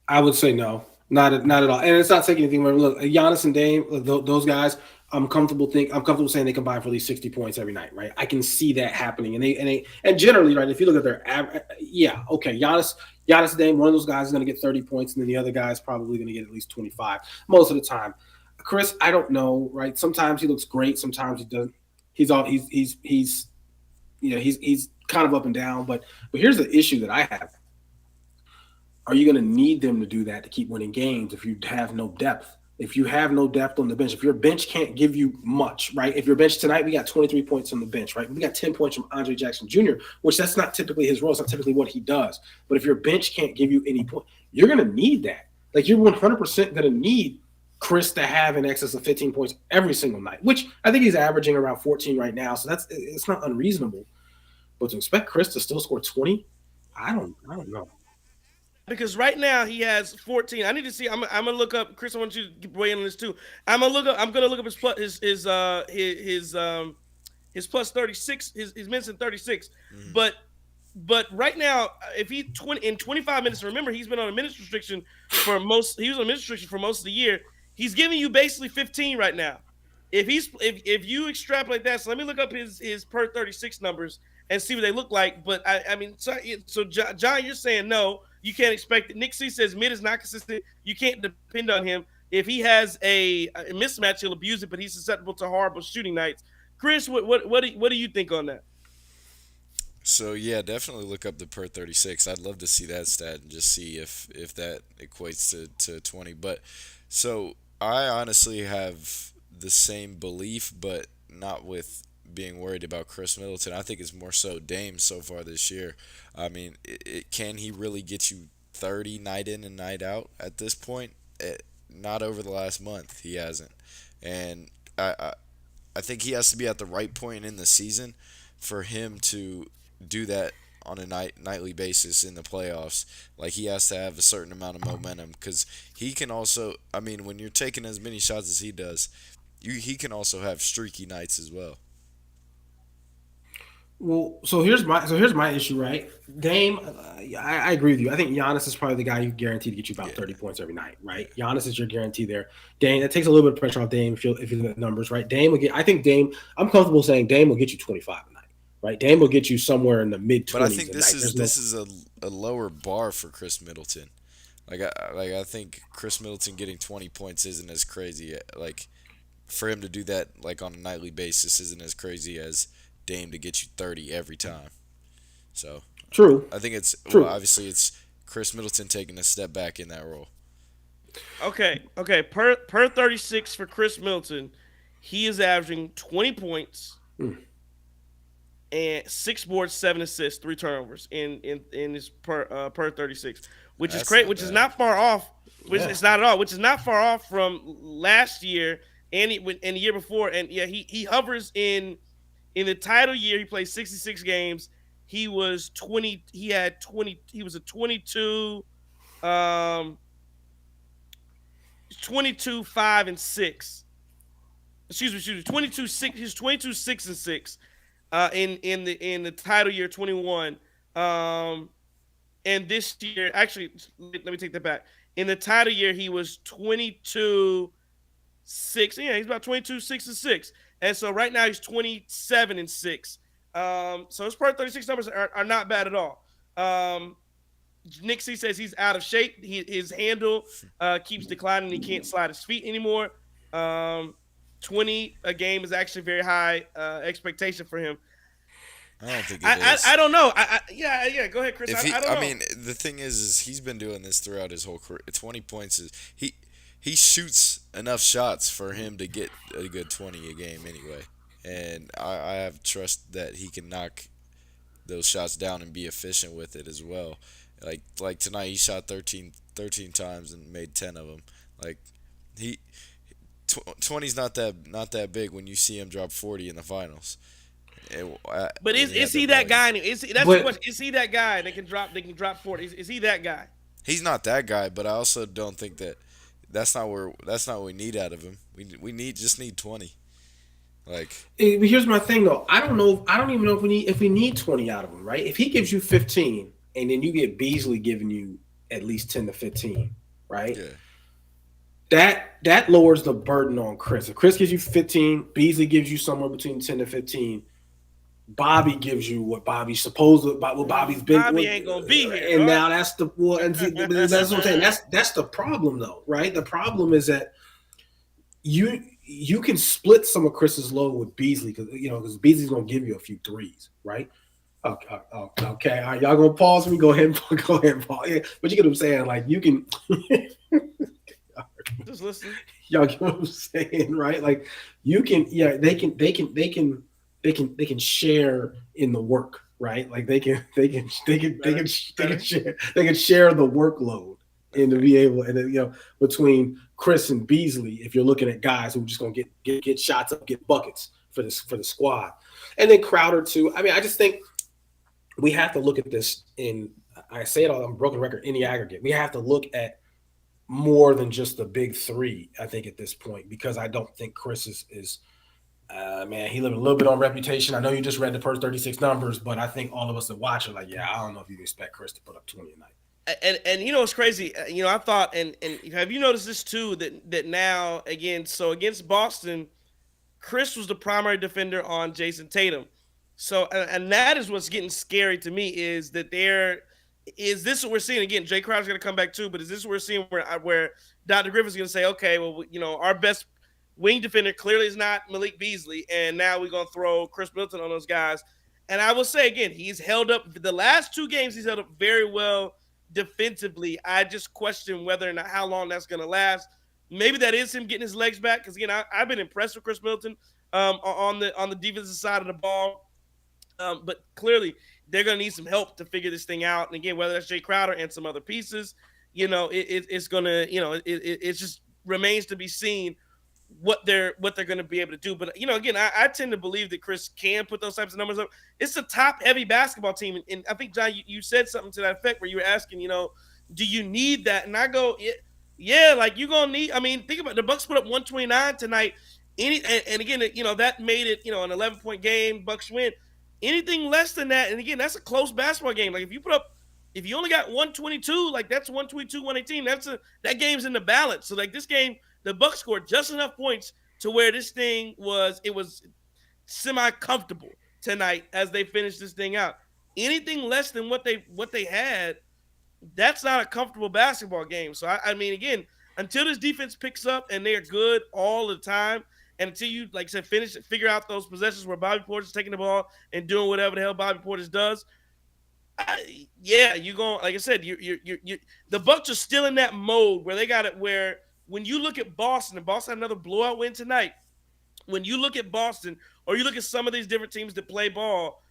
I would say no, not at all. And it's not taking anything away. Look, Giannis and Dame, look, those guys, I'm comfortable saying they combine for at least 60 points every night, right? I can see that happening, and generally, right? If you look at their average, yeah, okay, Giannis, Dame, one of those guys is going to get 30 points, and then the other guy is probably going to get at least 25 most of the time. Chris, I don't know, right? Sometimes he looks great, sometimes he doesn't. He's kind of up and down, but here's the issue that I have. Are you going to need them to do that to keep winning games if you have no depth? If you have no depth on the bench, if your bench can't give you much, right? If your bench tonight, we got 23 points on the bench, right? We got 10 points from Andre Jackson Jr., which that's not typically his role. It's not typically what he does. But if your bench can't give you any point, you're going to need that. Like, you're 100% going to need Chris to have in excess of 15 points every single night, which I think he's averaging around 14 right now. So it's not unreasonable. But to expect Chris to still score 20, I don't know. Because right now he has 14. I need to see. I'm gonna look up. Chris, I want you to weigh in on this too. I'm gonna look up his plus 36. His minutes in 36. Mhm. But right now, if he 20 in 25 minutes, remember he's been on a minutes restriction for most. He was on a minutes restriction for most of the year. He's giving you basically 15 right now. If you extrapolate that, so let me look up his per 36 numbers and see what they look like. But I mean, so John, you're saying no, you can't expect it. Nick C says mid is not consistent. You can't depend on him. If he has a mismatch, he'll abuse it, but he's susceptible to horrible shooting nights. Chris, what do you think on that? So yeah, definitely look up the per 36. I'd love to see that stat and just see if that equates to 20. But so I honestly have the same belief, but not with being worried about Chris Middleton. I think it's more so Dame so far this year. I mean, can he really get you 30 night in and night out at this point? Not over the last month. He hasn't. And I think he has to be at the right point in the season for him to do that on a nightly basis in the playoffs. Like, he has to have a certain amount of momentum because he can also. I mean, when you're taking as many shots as he does, he can also have streaky nights as well. Well, so here's my issue, right? Dame, I agree with you. I think Giannis is probably the guy you guaranteed to get you about Yeah. 30 points every night, right? Giannis is your guarantee there. Dame, that takes a little bit of pressure off Dame if you look at the numbers, right? Dame will get. I think Dame. I'm comfortable saying Dame will get you 25 a night, right? Dame will get you somewhere in the mid But I 20s think a this night. is There's no. this is a lower bar for Chris Middleton. I think Chris Middleton getting 20 points isn't as crazy. Like, for him to do that like on a nightly basis isn't as crazy as Dame to get you 30 every time. So True, I think it's, well, true. obviously it's Chris Middleton taking a step back in that role. Okay. Per 36 for Chris Milton, he is averaging 20 points Hmm. and 6 boards, 7 assists, 3 turnovers in his per 36, which is That's great, not which is bad. not far off. Which Yeah. it's not at all. Which is not far off from last year and the year before. And yeah, he hovers in the title year. He played 66 games. He was 20. He had 20. He was a 22. Um, 22 5 and 6. Excuse me, 22 6. He's 22 6 and 6. In the title year 21. Um, and this year, actually, let me take that back. In the title year, he was 22 6. Yeah, he's about 22 6 and 6. And so right now he's 27 and 6. So his per 36 numbers are not bad at all. Nick C says he's out of shape. His handle keeps declining. He can't slide his feet anymore. Um, 20 a game is actually very high expectation for him. I don't think it I is. don't know. Yeah. Go ahead, Chris. If he, I don't I know. mean, the thing is he's been doing this throughout his whole career. 20 points is he shoots enough shots for him to get a good 20 a game anyway, and I have trust that he can knock those shots down and be efficient with it as well. Like tonight, he shot 13 times and made 10 of them. Like he 20's not that big when you see him drop 40 in the finals. But When he is had the he that volume. guy? That's the But question. Is he that guy that can drop? They can drop 40. Is he that guy? He's not that guy, but I also don't think that's not what we need out of him. We need 20. Like here's my thing though. I don't know. I don't even know if we need 20 out of him, right? If he gives you 15, and then you get Beasley giving you at least 10 to 15, right? yeah, That lowers the burden on Khris. If Khris gives you 15, Beasley gives you somewhere between 10 to 15. Bobby gives you what Bobby's supposed to, what Bobby's been, Bobby ain't gonna be here, and dog. now that's the well, and that's what I'm saying. That's the problem though, right? The problem is that you can split some of Chris's load with Beasley because Beasley's gonna give you a few threes, right? Okay, all right, y'all gonna pause me? Go ahead, go ahead, and pause. Yeah, but you get what I'm saying? Like you can, Just listen. y'all get what I'm saying, right? Like you can, yeah, they can share in the work, right? Like Better. they can share the workload and to okay. be able and between Khris and Beasley, if you're looking at guys who are just gonna get shots up, get buckets for the squad, and then Crowder too. I mean, I just think we have to look at this in. I say it all. I'm a broken record in the aggregate. We have to look at more than just the big three. I think at this point because I don't think Khris is man, he lived a little bit on reputation. I know you just read the first 36 numbers, but I think all of us that watch are like, yeah, I don't know if you can expect Khris to put up 20 a night. And you know what's crazy? I thought and have you noticed this too that now again so against Boston, Khris was the primary defender on Jason Tatum. So and that is what's getting scary to me is that there is this what we're seeing again. Jay Crowder's going to come back too, but is this what we're seeing where Dr. Griffin's going to say, okay, well, our best wing defender clearly is not Malik Beasley, and now we're going to throw Khris Middleton on those guys. And I will say again, he's held up the last two games. He's held up very well defensively. I just question whether or not how long that's going to last. Maybe that is him getting his legs back because again, I've been impressed with Khris Middleton on the defensive side of the ball. But clearly, they're going to need some help to figure this thing out. And again, whether that's Jay Crowder and some other pieces, it's going to, it just remains to be seen what they're going to be able to do. But again, I tend to believe that Khris can put those types of numbers up. It's a top heavy basketball team, and I think John, you said something to that effect where you were asking, do you need that? And I go, yeah, like you're gonna need. I mean, think about it. The Bucks put up 129 tonight. And again, that made it an 11-point game. Bucks win. Anything less than that, and again, that's a close basketball game. Like if you only got 122, like that's 122, 118. That game's in the balance. So like this game, the Bucks scored just enough points to where this thing was semi comfortable tonight as they finished this thing out. Anything less than what they had, that's not a comfortable basketball game. So I mean, again, until this defense picks up and they're good all the time, and until you, like I said, figure out those possessions where Bobby Portis is taking the ball and doing whatever the hell Bobby Portis does, yeah, you going like I said, you the Bucks are still in that mode where they got it. Where when you look at Boston, and Boston had another blowout win tonight. When you look at Boston, or you look at some of these different teams that play ball,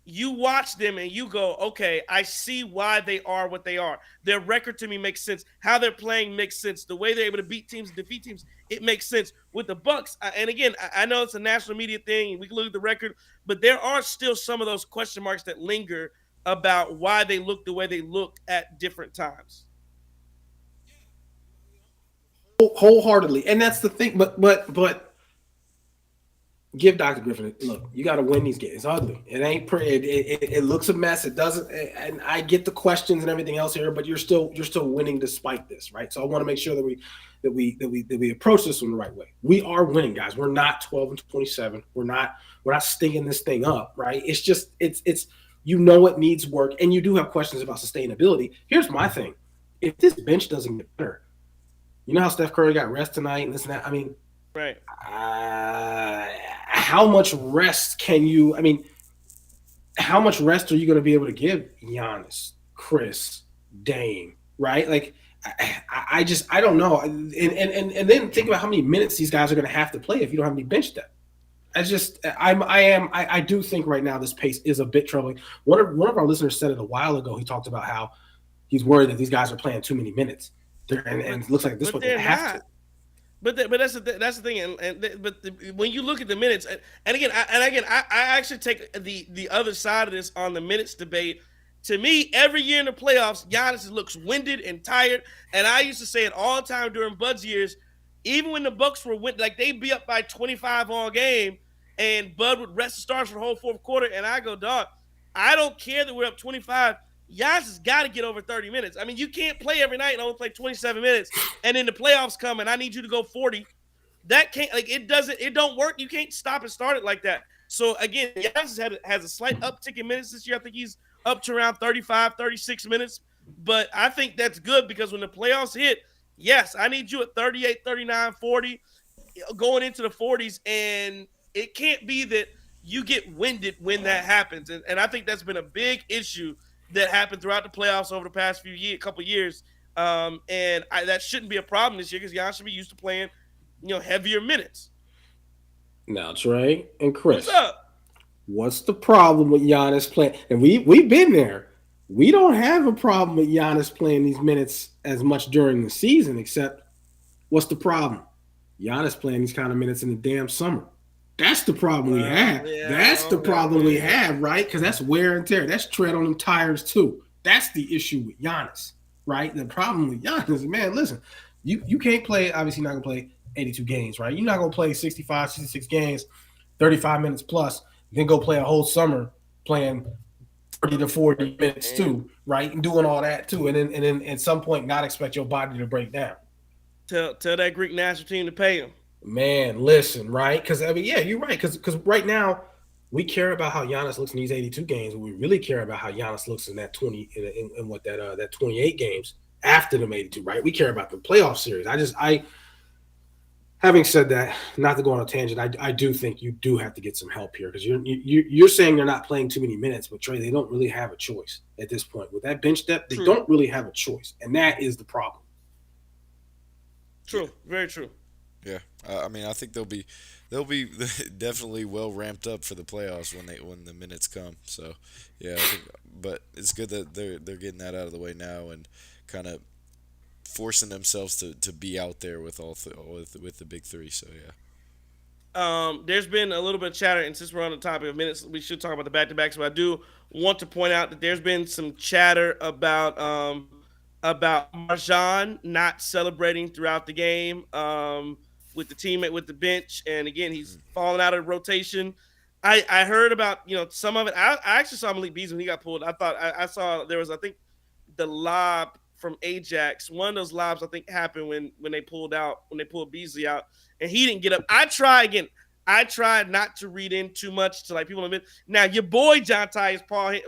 you watch them and you go, okay, I see why they are what they are. Their record to me makes sense. How they're playing makes sense. The way they're able to beat teams and defeat teams, it makes sense. With the Bucks, and again, I know it's a national media thing, and we can look at the record, but there are still some of those question marks that linger about why they look the way they look at different times. Wholeheartedly, and that's the thing. But give Dr. Griffin look. You got to win these games. It's ugly. It ain't pretty. It looks a mess. It doesn't. And I get the questions and everything else here, but you're still winning despite this, right? So I want to make sure that we approach this one the right way. We are winning, guys. We're not 12-27. We're not stinging this thing up, right? It's just it's it needs work, and you do have questions about sustainability. Here's my thing: if this bench doesn't get better, you know how Steph Curry got rest tonight and this and that. I mean, Right. how much rest can you? I mean, how much rest are you going to be able to give Giannis, Chris, Dame, right? Like, I don't know. And then think about how many minutes these guys are going to have to play if you don't have any bench depth. I do think right now this pace is a bit troubling. One of our listeners said it a while ago. He talked about how he's worried that these guys are playing too many minutes, and but it looks like at this but point they they're have to. not. But that's the thing, when you look at the minutes, I actually take the other side of this on the minutes debate. To me, every year in the playoffs, Giannis looks winded and tired, and I used to say it all the time during Bud's years. Even when the Bucks were like they'd be up by 25 all game, and Bud would rest the stars for the whole fourth quarter, and I go, dog, I don't care that we're up 25. Giannis has got to get over 30 minutes. I mean, you can't play every night and only play 27 minutes, and then the playoffs come and I need you to go 40. That can't, like, it don't work. You can't stop and start it like that. So again, Giannis has a slight uptick in minutes this year. I think he's up to around 35, 36 minutes. But I think that's good because when the playoffs hit, yes, I need you at 38, 39, 40, going into the 40s, and it can't be that you get winded when that happens. And I think that's been a big issue that happened throughout the playoffs over the past couple years. That shouldn't be a problem this year because Giannis should be used to playing, heavier minutes. Now, Trey and What's Chris, up? what's the problem with Giannis playing? And we've been there. We don't have a problem with Giannis playing these minutes as much during the season, except what's the problem? Giannis playing these kind of minutes in the damn summer. That's the problem we have. Yeah, That's the problem we yeah. have, right? Because that's wear and tear. That's tread on them tires too. That's the issue with Giannis, right? The problem with Giannis is, man, listen, you can't play, obviously not going to play 82 games, right? You're not going to play 65, 66 games, 35 minutes plus, then go play a whole summer playing 30 to 40 minutes too, right? And doing all that too. And then at some point not expect your body to break down. Tell that Greek national team to pay him. Man, listen, right? Because I mean, yeah, you're right. Because right now we care about how Giannis looks in these 82 games. We really care about how Giannis looks in that 20 in what that 28 games after them 82, right? We care about the playoff series. Having said that, not to go on a tangent, I do think you do have to get some help here because you're saying they're not playing too many minutes, but Trey, they don't really have a choice at this point with that bench depth. They True. don't really have a choice, and that is the problem. True. Very true. Yeah, I mean, I think they'll be definitely well ramped up for the playoffs when the minutes come. So, yeah, I think, but it's good that they're getting that out of the way now and kind of forcing themselves to be out there with with the big three. So yeah. There's been a little bit of chatter, and since we're on the topic of minutes, we should talk about the back-to-backs. But I do want to point out that there's been some chatter about Marjan not celebrating throughout the game with the teammate with the bench, and again he's falling out of rotation. I heard about some of it. I actually saw Malik Beasley when he got pulled. I thought I saw there was, I think, the lob from Ajax. One of those lobs I think happened when they pulled Beasley out, and he didn't get up. I tried not to read in too much to like people admit. Now your boy John Tyus Paul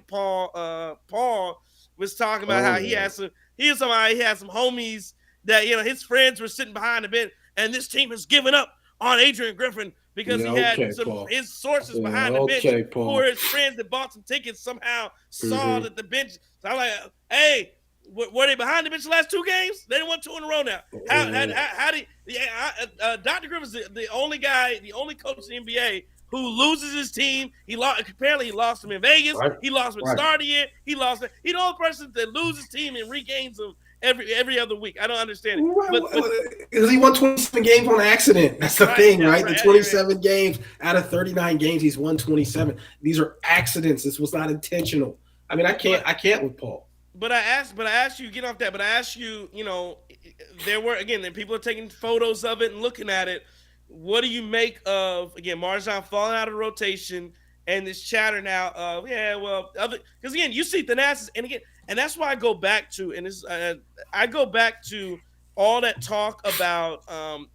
was talking about how he had some homies that his friends were sitting behind the bench, and this team has given up on Adrian Griffin because he had his sources behind the bench who were his friends that bought some tickets somehow saw that the bench. So I'm like, hey, were they behind the bench the last two games? They didn't won two in a row now. How do Dr. Griffin's the only guy, the only coach in the NBA who loses his team. Apparently he lost him in Vegas. Right. He lost him at the start of the year. He's the only person that loses team and regains them every other week. I don't understand it. Because he won 27 games on accident. That's the thing, right? The 27 games out of 39 games, he's won 27. These are accidents. This was not intentional. I mean, I can't with Paul. But I asked you, get off that, but I asked you, there were, again, people are taking photos of it and looking at it. What do you make of, again, Marjan falling out of rotation and this chatter now of, because again, you see Thanasis, and that's why I go back to, all that talk about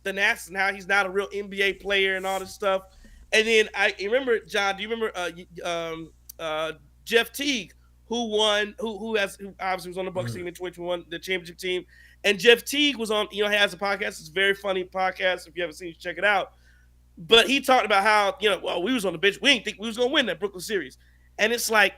Thanasis and how he's not a real NBA player and all this stuff. And then I remember, John, do you remember Jeff Teague, who obviously was on the Bucks team in 2021, the championship team. And Jeff Teague was on, has a podcast. It's a very funny podcast. If you haven't seen it, check it out. But he talked about how, we was on the bench. We didn't think we was going to win that Brooklyn series. And it's like,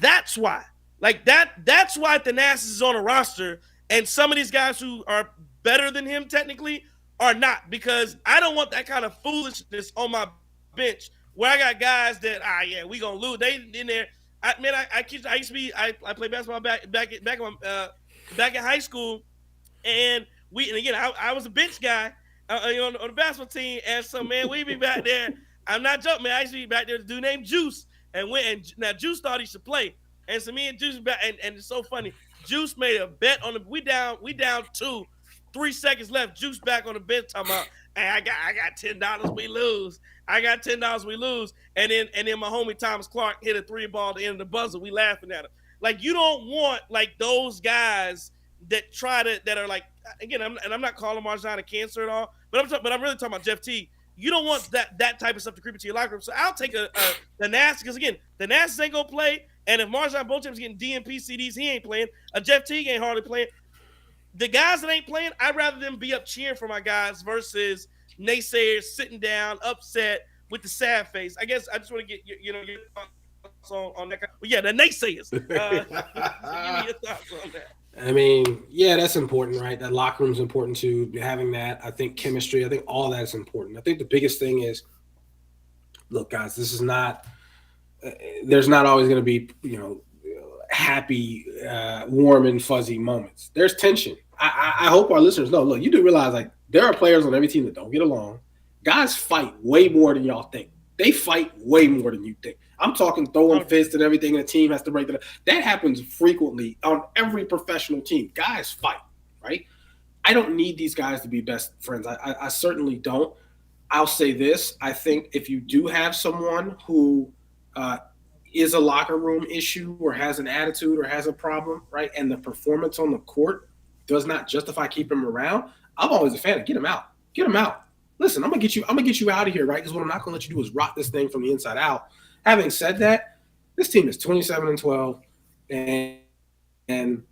that's why. Like that's why Thanasis is on a roster, and some of these guys who are better than him technically are not, because I don't want that kind of foolishness on my bench where I got guys that yeah, we gonna lose. They in there. I used to be I played basketball back in high school, and again I was a bench guy on the basketball team, and so man, we be back there. I'm not joking, man. I used to be back there with a dude named Juice, and now Juice thought he should play, and so me and Juice back, and it's so funny. Juice made a bet on the we down 2, 3 seconds left. Juice back on the bench talking about, hey, I got $10, we lose. I got $10, we lose. And then my homie Thomas Clark hit a 3 ball at the end of the buzzer. We laughing at him. Like, you don't want like those guys that that are like, again, I'm not calling Marjan a cancer at all, but I'm really talking about Jeff T. You don't want that type of stuff to creep into your locker room. So I'll take the Nass, because again, the Nass ain't gonna play, and if Marjan Beauchamp's getting DNP CDs, he ain't playing. A Jeff Teague ain't hardly playing. The guys that ain't playing, I'd rather them be up cheering for my guys versus naysayers sitting down, upset with the sad face. I guess I just want to get your thoughts on that. But yeah, the naysayers. Give me your thoughts on that. I mean, yeah, that's important, right? That locker room's important too. Having that, I think chemistry, I think all that is important. I think the biggest thing is, look, guys, this is not. There's not always going to be, happy, warm and fuzzy moments. There's tension. I hope our listeners know. Look, you do realize like there are players on every team that don't get along. Guys fight way more than y'all think. They fight way more than you think. I'm talking throwing fists and everything, and the team has to break that. That happens frequently on every professional team. Guys fight, right? I don't need these guys to be best friends. I certainly don't. I'll say this. I think if you do have someone who is a locker room issue or has an attitude or has a problem, right, and the performance on the court does not justify keeping him around, I'm always a fan of get him out. Get him out. Listen, I'm gonna get you out of here, right? Because what I'm not gonna let you do is rot this thing from the inside out. Having said that, this team is 27-12, and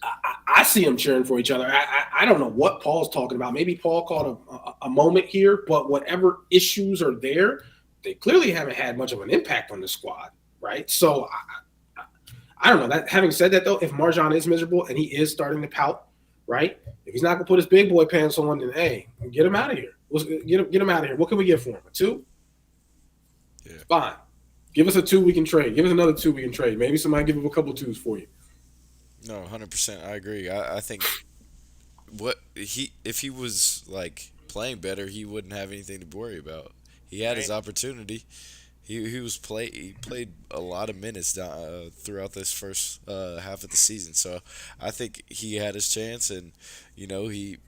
I see them cheering for each other. I don't know what Paul's talking about. Maybe Paul caught a moment here, but whatever issues are there, they clearly haven't had much of an impact on the squad, right? So I don't know. That having said that, though, if Marjan is miserable and he is starting to pout, right? If he's not gonna put his big boy pants on, then hey, get him out of here. Get him out of here. What can we get for him? A 2? Yeah. Fine. Give us a 2 we can trade. Give us another 2 we can trade. Maybe somebody give him a couple of 2s for you. No, 100%. I agree. I think if he was like playing better, he wouldn't have anything to worry about. He had his opportunity. He played a lot of minutes throughout this first half of the season. So I think he had his chance, and he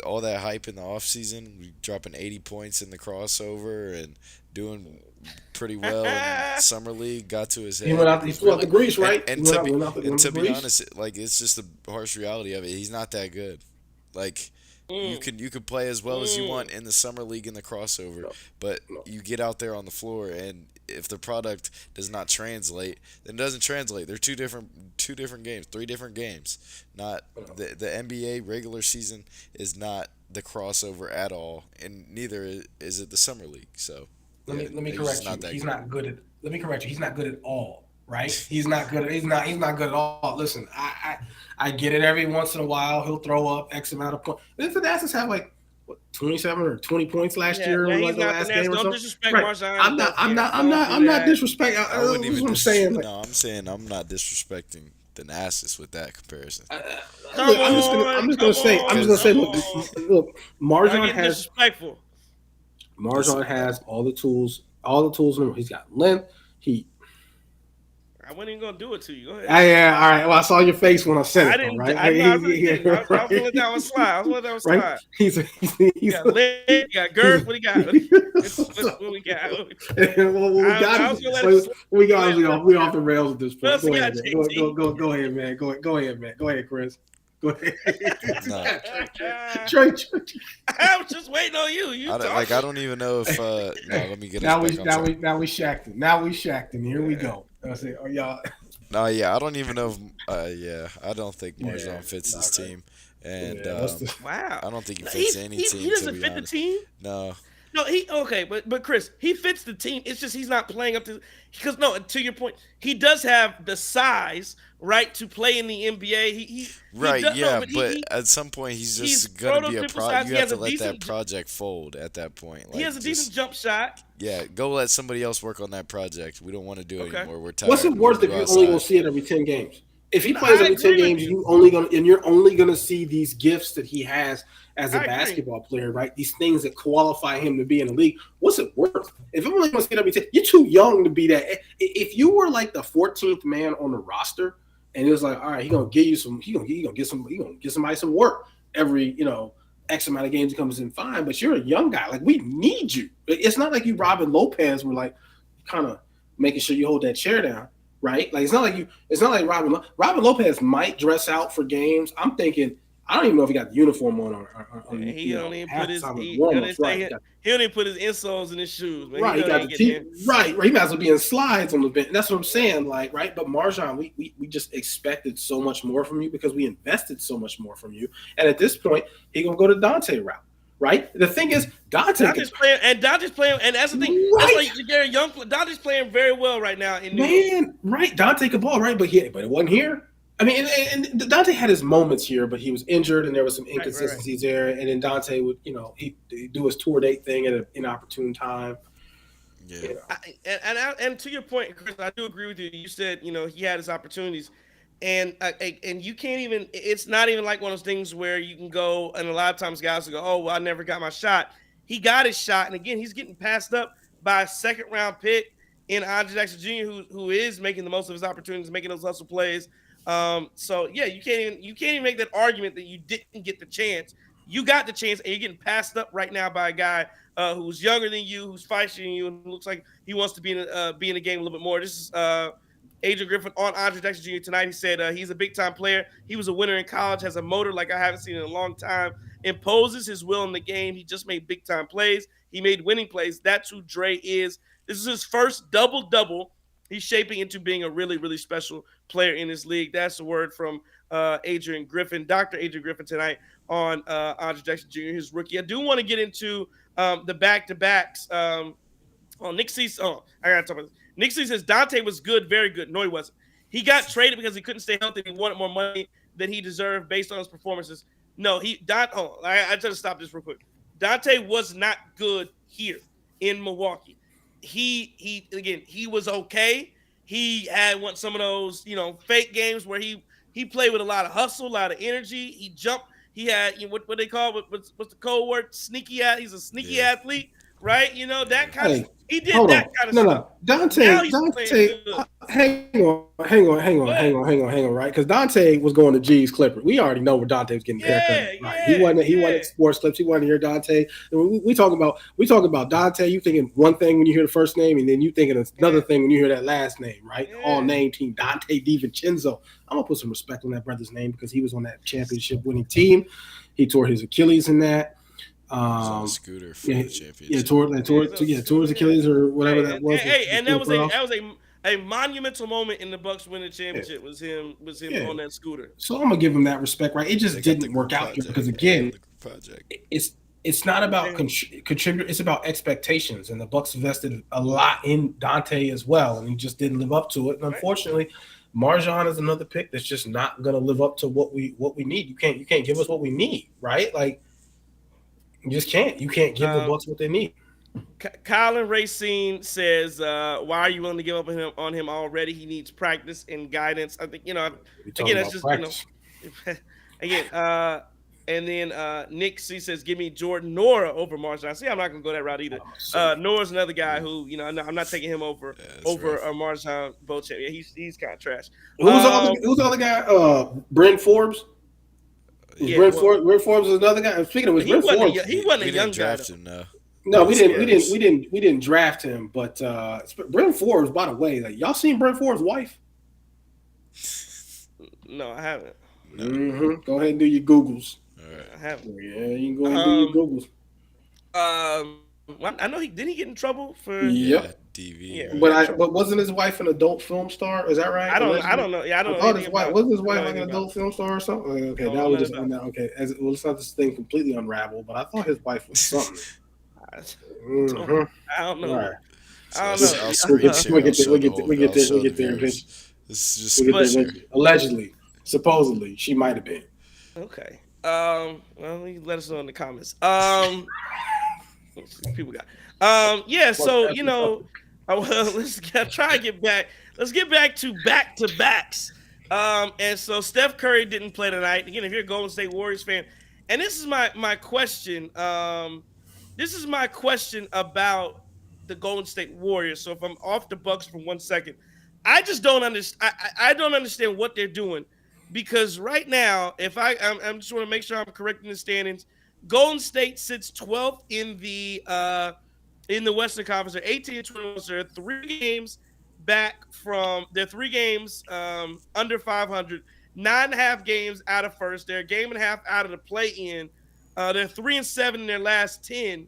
all that hype in the offseason, dropping 80 points in the crossover and doing pretty well in summer league, got to his head. He flew out the grease, right? And to be honest, like, it's just the harsh reality of it. He's not that good. Like, you could play as well as you want in the summer league in the crossover, but you get out there on the floor, and if the product does not translate, then it doesn't translate. They're two different games, 3 different games. Not the NBA regular season is not the crossover at all, and neither is it the summer league. So let me correct you. He's not good at. Let me correct you. He's not good at all. Right? He's not good. He's not good at all. Listen, I get it. Every once in a while, he'll throw up X amount of points. Didn't Thanasis have like 27 or 20 points last year? Yeah, like the last game or something? Disrespect right. Marjan. I'm not disrespecting. I wouldn't even. I'm saying. No, I'm saying I'm not disrespecting Thanasis with that comparison. I'm just gonna say. Look, Marjan has disrespectful. Marjan has all the tools. He's got length. I wasn't even gonna do it to you. Go ahead. Yeah, all right. Well, I saw your face when I said it. I didn't. Right? I was gonna let that one slide. Right? He's got leg, he got girth. What he got? What we got? We off the rails at this point. Go ahead, man. Go ahead, Chris. Go ahead. Trey. I was just waiting on you. I don't even know if. Let me get now we shacked him. Here we go. I say, oh y'all. No, yeah, I don't even know if. I don't think Marjan fits this team, and wow, I don't think he fits any team. He doesn't fit the team. No. No, he okay, but Chris, he fits the team. It's just he's not playing up to because no, to your point, he does have the size, right, to play in the NBA. He Right, does no, yeah, but but at some point he's he's just gonna be a prototypical pro. size. You He have has to a let that decent project fold at that point. he has Like, a decent just jump shot. yeah, go let somebody else work on that project. We don't want to do it Okay, anymore. We're What's it tired. We want worth to if go you're only gonna outside. see it every 10 games? If he no, plays I every 10 agree with games, you. you're only gonna see these gifts that he has as a I agree. basketball player, right? These things that qualify him to be in the league. What's it worth? If I'm only gonna see it every 10, you're too young to be that. If you were like the 14th man on the roster, and it was like, all right, he gonna get somebody some work every, X amount of games he comes in fine, but you're a young guy. Like, we need you. It's not like you Robin Lopez were like kind of making sure you hold that chair down, right? Like, it's not like Robin Lopez might dress out for games. I'm thinking, I don't even know if he got the uniform on He don't even put his halftime of he, he don't warm-ups, even say right? he don't even put his insoles in his shoes, man. He Right, he know he got ain't the getting team. there. Right. He might as well be in slides on the bench. That's what I'm saying. Like, right. But Marjan, we just expected so much more from you because we invested so much more from you. And at this point, he gonna go to Dante route. Right. The thing is, Dante Dante's playing, and that's the thing. That's right, like Gary Young. Dante's playing very well right now in New York. man. Right. Dante could ball, right? But it wasn't here. I mean, and Dante had his moments here, but he was injured, and there was some Right. inconsistencies there. And then Dante would, he'd do his tour date thing at an inopportune time. Yeah. And to your point, Chris, I do agree with you. You said he had his opportunities, and you can't even. It's not even like one of those things where you can go. And a lot of times guys will go, "Oh, well, I never got my shot." He got his shot, and again, he's getting passed up by a second round pick in Andre Jackson Jr., who is making the most of his opportunities, making those hustle plays. So yeah, you can't even make that argument that you didn't get the chance. You got the chance, and you're getting passed up right now by a guy who's younger than you, who's feisty than you, and who looks like he wants to be in the game a little bit more. This is Adrian Griffin on Andre Jackson Jr. tonight. He said he's a big time player. He was a winner in college, has a motor like I haven't seen in a long time, imposes his will in the game. He just made big time plays. He made winning plays. That's who Dre is. This is his first double double. He's shaping into being a really, really special player in this league. That's the word from Adrian Griffin, Dr. Adrian Griffin tonight on Andre Jackson Jr., his rookie. I do want to get into the back-to-backs. Nick C. I got to talk about this. Nick C. says Dante was good, very good. No, he wasn't. He got traded because he couldn't stay healthy. He wanted more money than he deserved based on his performances. No, I try to stop this real quick. Dante was not good here in Milwaukee. He was okay. He had some of those fake games where he played with a lot of hustle, a lot of energy. He jumped. He had what they call what's the code word? Sneaky. He's a sneaky athlete, right? That kind of. Hey, He did hold that on. kind of No, stuff. no. Dante, Now he's playing good. hang on, right? Because Dante was going to G's Clippers. We already know where Dante was getting the haircut. Right. He wasn't sports clips. He wasn't here, Dante. We talk about Dante. You thinking one thing when you hear the first name, and then you thinking another thing when you hear that last name, right? Yeah. All name team, Dante DiVincenzo. I'm gonna put some respect on that brother's name because he was on that championship winning team. He tore his Achilles in that. On a scooter for the championship. Yeah, towards Achilles or whatever that was. And that was a monumental moment in the Bucks winning the championship. Was him on that scooter. So I'm gonna give him that respect, right? It just didn't work out here because again, it's not about contribute. It's about expectations, and the Bucks invested a lot in Dante as well, and he just didn't live up to it. And unfortunately, Marjan is another pick that's just not gonna live up to what we need. You can't give us what we need, right? Like. You just can't. You can't give the Bucks what they need. Colin Racine says, "Why are you willing to give up on him already? He needs practice and guidance." I think again that's just practice. Again. And then Nick C says, "Give me Jordan Nora over Marjan." I see. I'm not gonna go that route either. Nora's another guy who I'm not taking him over Marjan Beauchamp. Yeah, he's kind of trash. Who's the other guy? Brent Forbes. Brent Forbes is another guy. Speaking of which, Brent Forbes, he wasn't a young guy. No, we didn't draft him. But Brent Forbes, by the way, like y'all seen Brent Forbes' wife? No, I haven't. No. Mm-hmm. Go ahead and do your Googles. All right. I haven't. Yeah, you can go ahead and do your Googles. Well, I know didn't he get in trouble for DV. Yeah, but wasn't his wife an adult film star? Is that right? I don't know. Yeah, I don't know. Wasn't his wife like an adult film star or something? Okay, now we just okay. Let's not this thing completely unravel. But I thought his wife was something. I don't, Mm-hmm. I don't All know. right. I don't I'll know. We'll screen get share. we'll I'll get there. show We'll the get there. whole. We'll get I'll there. We'll show the get there viewers. eventually. This is just We'll get screen there But share. eventually. Allegedly, supposedly, she might have been. okay. Well, you let us know in the comments. People got. Yeah. Fuck So that stuff. well, try and get back. Let's get back to backs. And so Steph Curry didn't play tonight. Again, if you're a Golden State Warriors fan, and this is my question. This is my question about the Golden State Warriors. So if I'm off the Bucks for 1 second, I just don't understand. I don't understand what they're doing because right now, if I'm just want to make sure I'm correct in the standings. Golden State sits 12th in the Western Conference. They're 18 and 21. So they're 3 games back from they're 3 games under 500, 9.5 games out of first. They're a game and a half out of the play in. They're 3-7 in their last 10.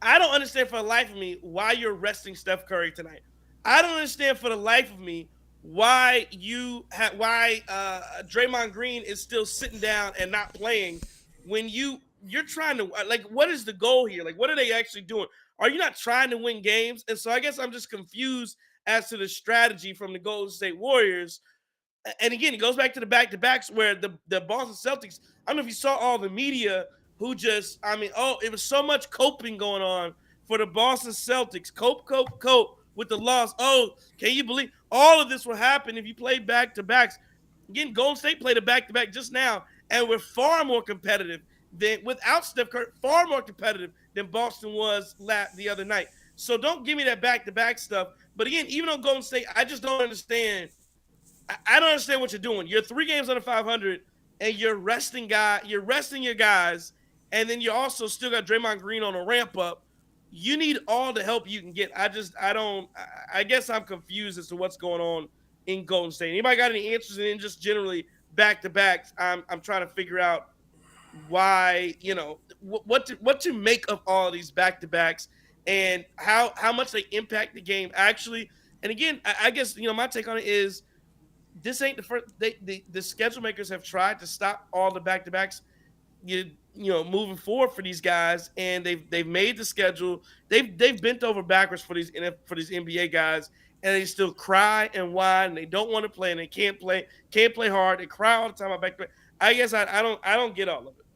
I don't understand for the life of me why you're resting Steph Curry tonight. I don't understand for the life of me why Draymond Green is still sitting down and not playing when you're trying to like what is the goal here? Like what are they actually doing? Are you not trying to win games? And so I guess I'm just confused as to the strategy from the Golden State Warriors. And again, it goes back to the back to backs where the Boston Celtics. I don't know if you saw all the media who just, I mean, oh, it was so much coping going on for the Boston Celtics. Cope with the loss. Oh, can you believe all of this will happen if you play back to backs? Again, Golden State played a back to back just now, and we're far more competitive than without Steph Curry, far more competitive than Boston was the other night. So don't give me that back to back stuff. But again, even on Golden State, I just don't understand I don't understand what you're doing. You're 3 games under 500, and You're resting your guys, and then you also still got Draymond Green on a ramp up. You need all the help you can get. I don't. I guess I'm confused as to what's going on in Golden State. Anybody got any answers? And then just generally back to backs, I'm trying to figure out why what to make of all of these back to backs and how much they impact the game actually. And again, I guess my take on it is this ain't the first. The schedule makers have tried to stop all the back to backs. Moving forward for these guys, and they've made the schedule. They've bent over backwards for these NBA guys, and they still cry and whine. And they don't want to play, and they can't play hard. They cry all the time about back to back. I guess I don't get all of it.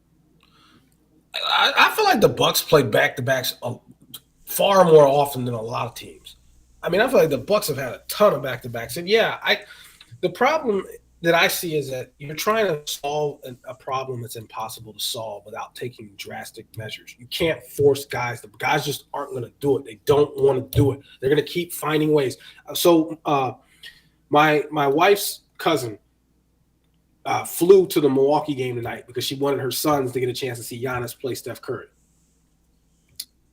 I feel like the Bucks play back to backs far more often than a lot of teams. I mean, I feel like the Bucks have had a ton of back to backs, and the problem that I see is that you're trying to solve a problem that's impossible to solve without taking drastic measures. You can't force guys. The guys just aren't going to do it. They don't want to do it. They're going to keep finding ways. So my wife's cousin flew to the Milwaukee game tonight because she wanted her sons to get a chance to see Giannis play Steph Curry.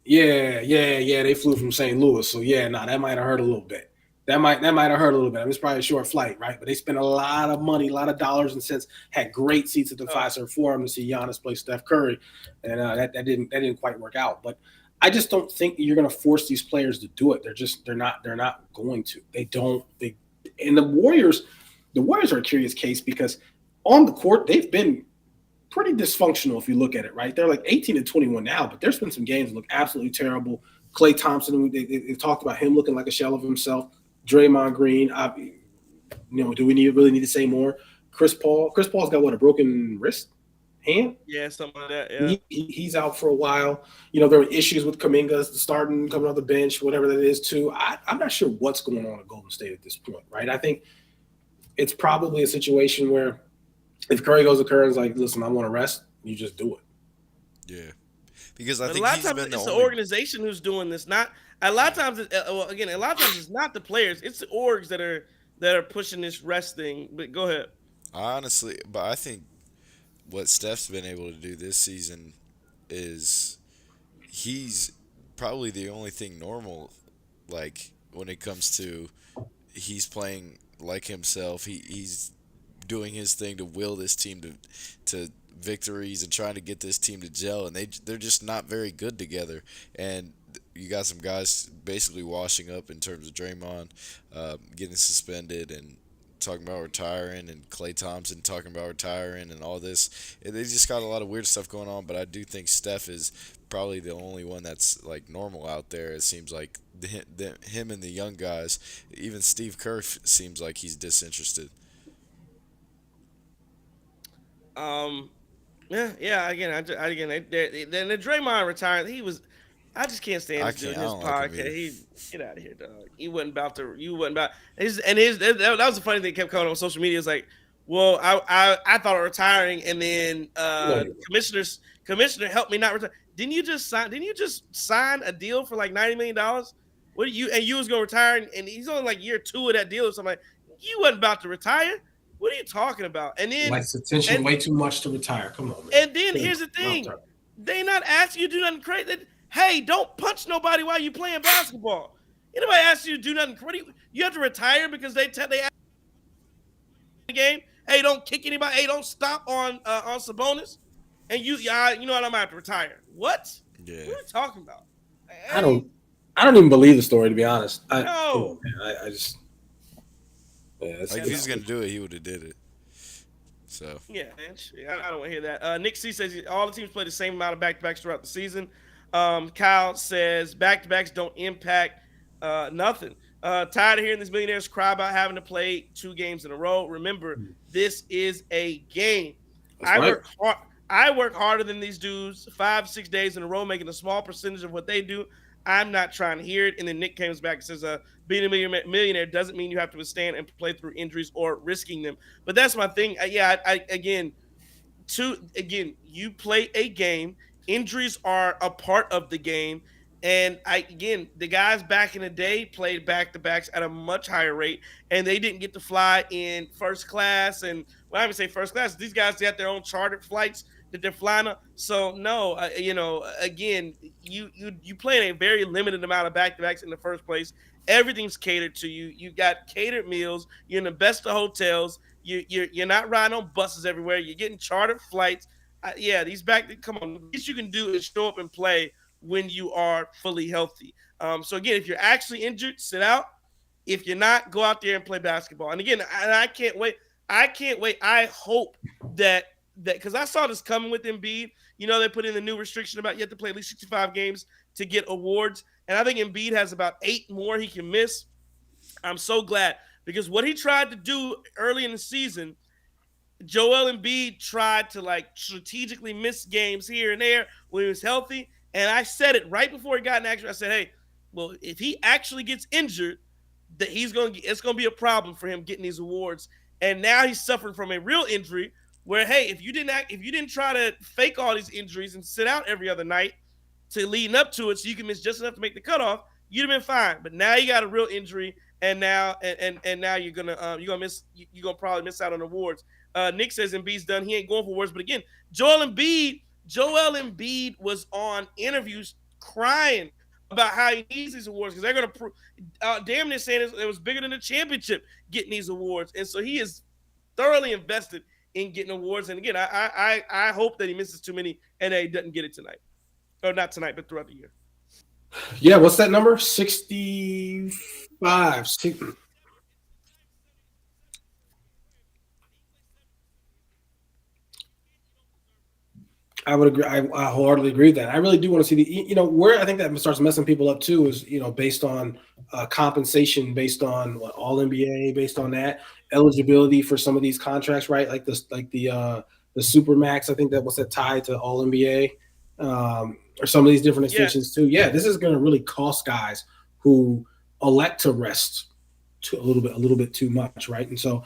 Yeah. They flew from St. Louis, so that might have hurt a little bit. That might have hurt a little bit. I mean, it's probably a short flight, right? But they spent a lot of money, a lot of dollars and cents. Had great seats at the Fiserv Forum to see Giannis play Steph Curry, and that didn't quite work out. But I just don't think you're going to force these players to do it. They're not going to. And the Warriors are a curious case because on the court they've been pretty dysfunctional if you look at it, right? They're like 18 and 21 now, but there's been some games that look absolutely terrible. Klay Thompson, they talked about him looking like a shell of himself. Draymond Green, do we really need to say more? Chris Paul's got a broken wrist, hand? Yeah, something like that. Yeah, he's out for a while. There were issues with Kuminga starting, coming off the bench, whatever that is too. I'm not sure what's going on at Golden State at this point, right? I think it's probably a situation where if Curry goes to Curry and is like, listen, I want to rest, you just do it. Yeah, because I but think a lot of he's times been the it's the only. organization who's doing this. Not a lot of times. A lot of times it's not the players. It's the orgs that are pushing this rest thing. But go ahead. Honestly, but I think what Steph's been able to do this season is he's probably the only thing normal, like when it comes to he's playing like himself. He's doing his thing to will this team to victories and trying to get this team to gel, and they're just not very good together. And you got some guys basically washing up in terms of Draymond getting suspended and talking about retiring, and Klay Thompson talking about retiring, and all this. And they just got a lot of weird stuff going on. But I do think Steph is probably the only one that's like normal out there. It seems like him and the young guys, even Steve Kerr seems like he's disinterested. Um, yeah, yeah. Again, again, then the Draymond retired. He was. I just can't stand I this dude. can't. I His don't like him podcast. either. He get out of here, dog. He wasn't about to. You wasn't about. His that was the funny thing that kept coming on social media. Is like, well, I thought of retiring, and then No, you commissioner helped me not retire. Didn't you just sign a deal for like $90 million? What do you and you was gonna retire, and he's only like year two of that deal or something. Like, you wasn't about to retire. What are you talking about? likes attention And way too much to retire. Come on, man. and then Come here's on. the I'll thing: turn. they not asking you to do nothing crazy. Hey, don't punch nobody while you playing basketball. Anybody asks you to do nothing crazy? You have to retire because they ask the game. Hey, don't kick anybody. Hey, don't stop on Sabonis. And you know what? I'm gonna have to retire. What? Yeah. What are we talking about? I Hey, don't. I don't even believe the story, to be honest. Come on, no. man. I just. Yeah, Like if Yeah, he was no. gonna do it, he would have did it. So Yeah, man. Shit, I don't want to hear that. Nick C says all the teams play the same amount of back to backs throughout the season. Kyle says back to backs don't impact nothing. Tired of hearing these millionaires cry about having to play 2 games in a row. Remember, this is a game. that's I right. work hard. I work harder than these dudes 5, 6 days in a row, making a small percentage of what they do. I'm not trying to hear it. And then Nick comes back and says, being a millionaire doesn't mean you have to withstand and play through injuries or risking them. But that's my thing. Yeah, again, you play a game. Injuries are a part of the game. And the guys back in the day played back to backs at a much higher rate, and they didn't get to fly in first class. And when I even say first class, these guys got their own chartered flights that they're flying on. So no, again, you play in a very limited amount of back to backs in the first place. Everything's catered to you. You got catered meals. You're in the best of hotels. You're not riding on buses everywhere. You're getting chartered flights. Yeah, these back. Come on, the least you can do is show up and play when you are fully healthy. So again, if you're actually injured, sit out. If you're not, go out there and play basketball. And again, I can't wait. I can't wait. I hope that because I saw this coming with Embiid. You know, they put in the new restriction about you have to play at least 65 games to get awards. And I think Embiid has about 8 more he can miss. I'm so glad because what he tried to do early in the season, Joel Embiid tried to like strategically miss games here and there when he was healthy. And I said it right before he got in action. I said, hey, well, if he actually gets injured, that it's gonna be a problem for him getting these awards. And now he's suffering from a real injury where, hey, if you didn't try to fake all these injuries and sit out every other night to leading up to it so you can miss just enough to make the cutoff, you'd have been fine. But now you got a real injury, and now you're gonna probably miss out on awards. Nick says Embiid's done. He ain't going for awards. But again, Joel Embiid was on interviews crying about how he needs these awards because they're gonna damn near saying it was bigger than the championship getting these awards, and so he is thoroughly invested in getting awards. And again, I hope that he misses too many and that he doesn't get it tonight, or not tonight, but throughout the year. Yeah, what's that number? 65. I would agree. I wholeheartedly agree with that. I really do want to see where I think that starts messing people up too is, based on compensation, based on what all NBA, based on that eligibility for some of these contracts, right? Like this, like the super max. I think that was that tied to all NBA, or some of these different Yes. extensions too. Yeah, this is going to really cost guys who elect to rest a little bit too much, right? And so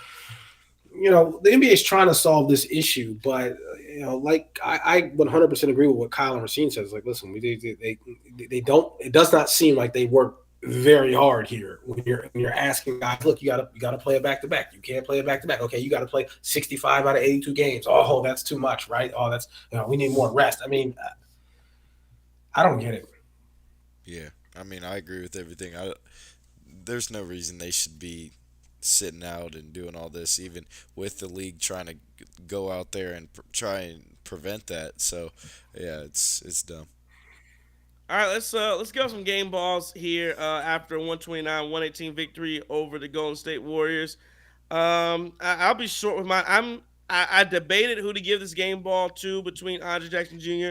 the NBA is trying to solve this issue, but like I 100% agree with what Kyle and Racine says. Like, listen, they don't. It does not seem like they work very hard here when you're asking guys, look, you gotta play a back to back. You can't play a back to back. Okay, you got to play 65 out of 82 games. Oh, that's too much, right? Oh, that's we need more rest. I mean, I don't get it. yeah, I mean I agree with everything. There's no reason they should be sitting out and doing all this, even with the league trying to go out there and try and prevent that. So, yeah, it's dumb. All right, let's go some game balls here after a 129-118 victory over the Golden State Warriors. I'll be short with mine. I debated who to give this game ball to between Andre Jackson Jr.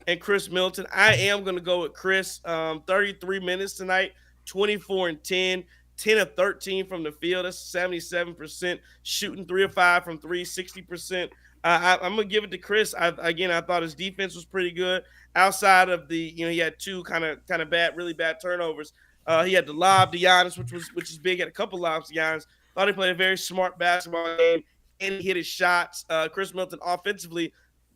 and Khris Middleton. I am going to go with Khris. 33 minutes tonight, 24 and 10, 10 of 13 from the field. That's 77% shooting, 3 of 5 from three, 60%. I'm gonna give it to Khris. I thought his defense was pretty good. Outside of he had two kind of bad, really bad turnovers. He had the lob to Giannis, which is big. Had a couple lobs to Giannis. Thought he played a very smart basketball game and he hit his shots. Khris Middleton offensively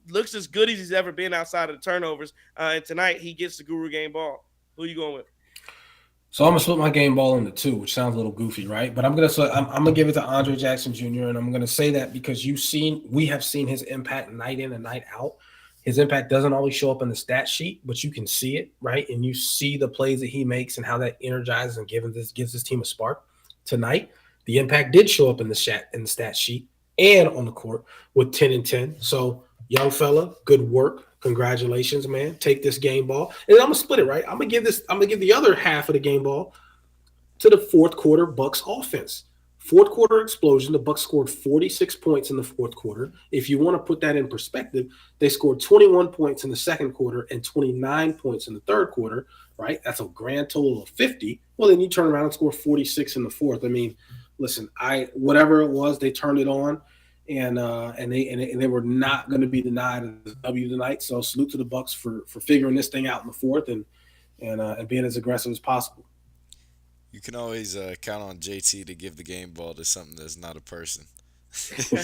looks as good as he's ever been outside of the turnovers. And tonight he gets the Guru game ball. Who you going with? So I'm gonna split my game ball into two, which sounds a little goofy, right? But I'm gonna give it to Andre Jackson Jr. and I'm gonna say that because we have seen his impact night in and night out. His impact doesn't always show up in the stat sheet, but you can see it, right? And you see the plays that he makes and how that energizes and gives this team a spark. Tonight, the impact did show up in the stat sheet and on the court with 10 and 10. So young fella, good work. Congratulations, man. Take this game ball. And I'm gonna split it, right? I'm gonna give the other half of the game ball to the fourth quarter Bucks offense. Fourth quarter explosion. The Bucks scored 46 points in the fourth quarter. If you want to put that in perspective, they scored 21 points in the second quarter and 29 points in the third quarter, right? That's a grand total of 50. Well, then you turn around and score 46 in the fourth. I mean, listen, whatever it was, they turned it on. And they were not going to be denied a W tonight. So salute to the Bucks for figuring this thing out in the fourth and being as aggressive as possible. You can always count on JT to give the game ball to something that's not a person. I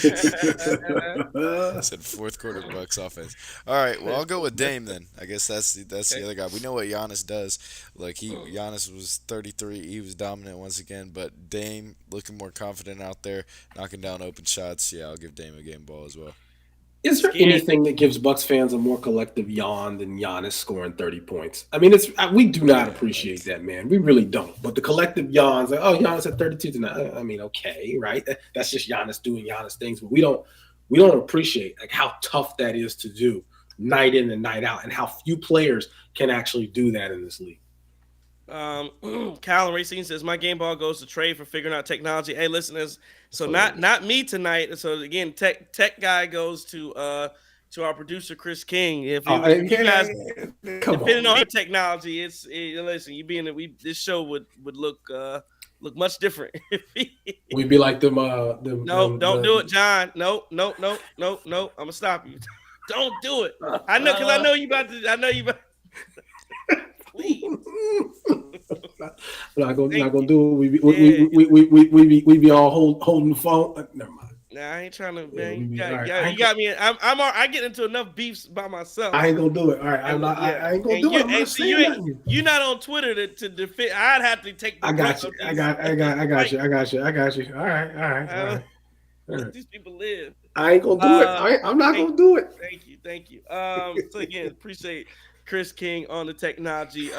said fourth quarter Bucks offense. All right, well I'll go with Dame then. I guess that's the other guy. We know what Giannis does. Like Giannis was 33, he was dominant once again. But Dame looking more confident out there, knocking down open shots. Yeah, I'll give Dame a game ball as well. Is there anything that gives Bucks fans a more collective yawn than Giannis scoring 30 points? I mean, we do not appreciate that, man. We really don't. But the collective yawns, like, oh, Giannis at 32 tonight. I mean, okay, right? That's just Giannis doing Giannis things. But we don't appreciate like how tough that is to do night in and night out, and how few players can actually do that in this league. Cal Racing says my game ball goes to Trey for figuring out technology. Hey, listeners, so not me tonight. So again, tech guy goes to our producer Chris King. If you guys depending on your technology, listen, you being this show would look much different. We'd be like them. No, don't do it, John. No. I'm gonna stop you. Don't do it. I know because I know you about to. I know you about. Please. not gonna do it. We be all holding the phone. Never mind. Nah, I ain't trying to. Man, you got me. I get into enough beefs by myself. I ain't gonna do it. All right, I ain't gonna do it. I'm not saying you're not on Twitter to defend. I'd have to take. I got you. I got you. All right. Let these people live. I ain't gonna do it. I'm not gonna do it. Thank you. So again, appreciate Chris King on the technology.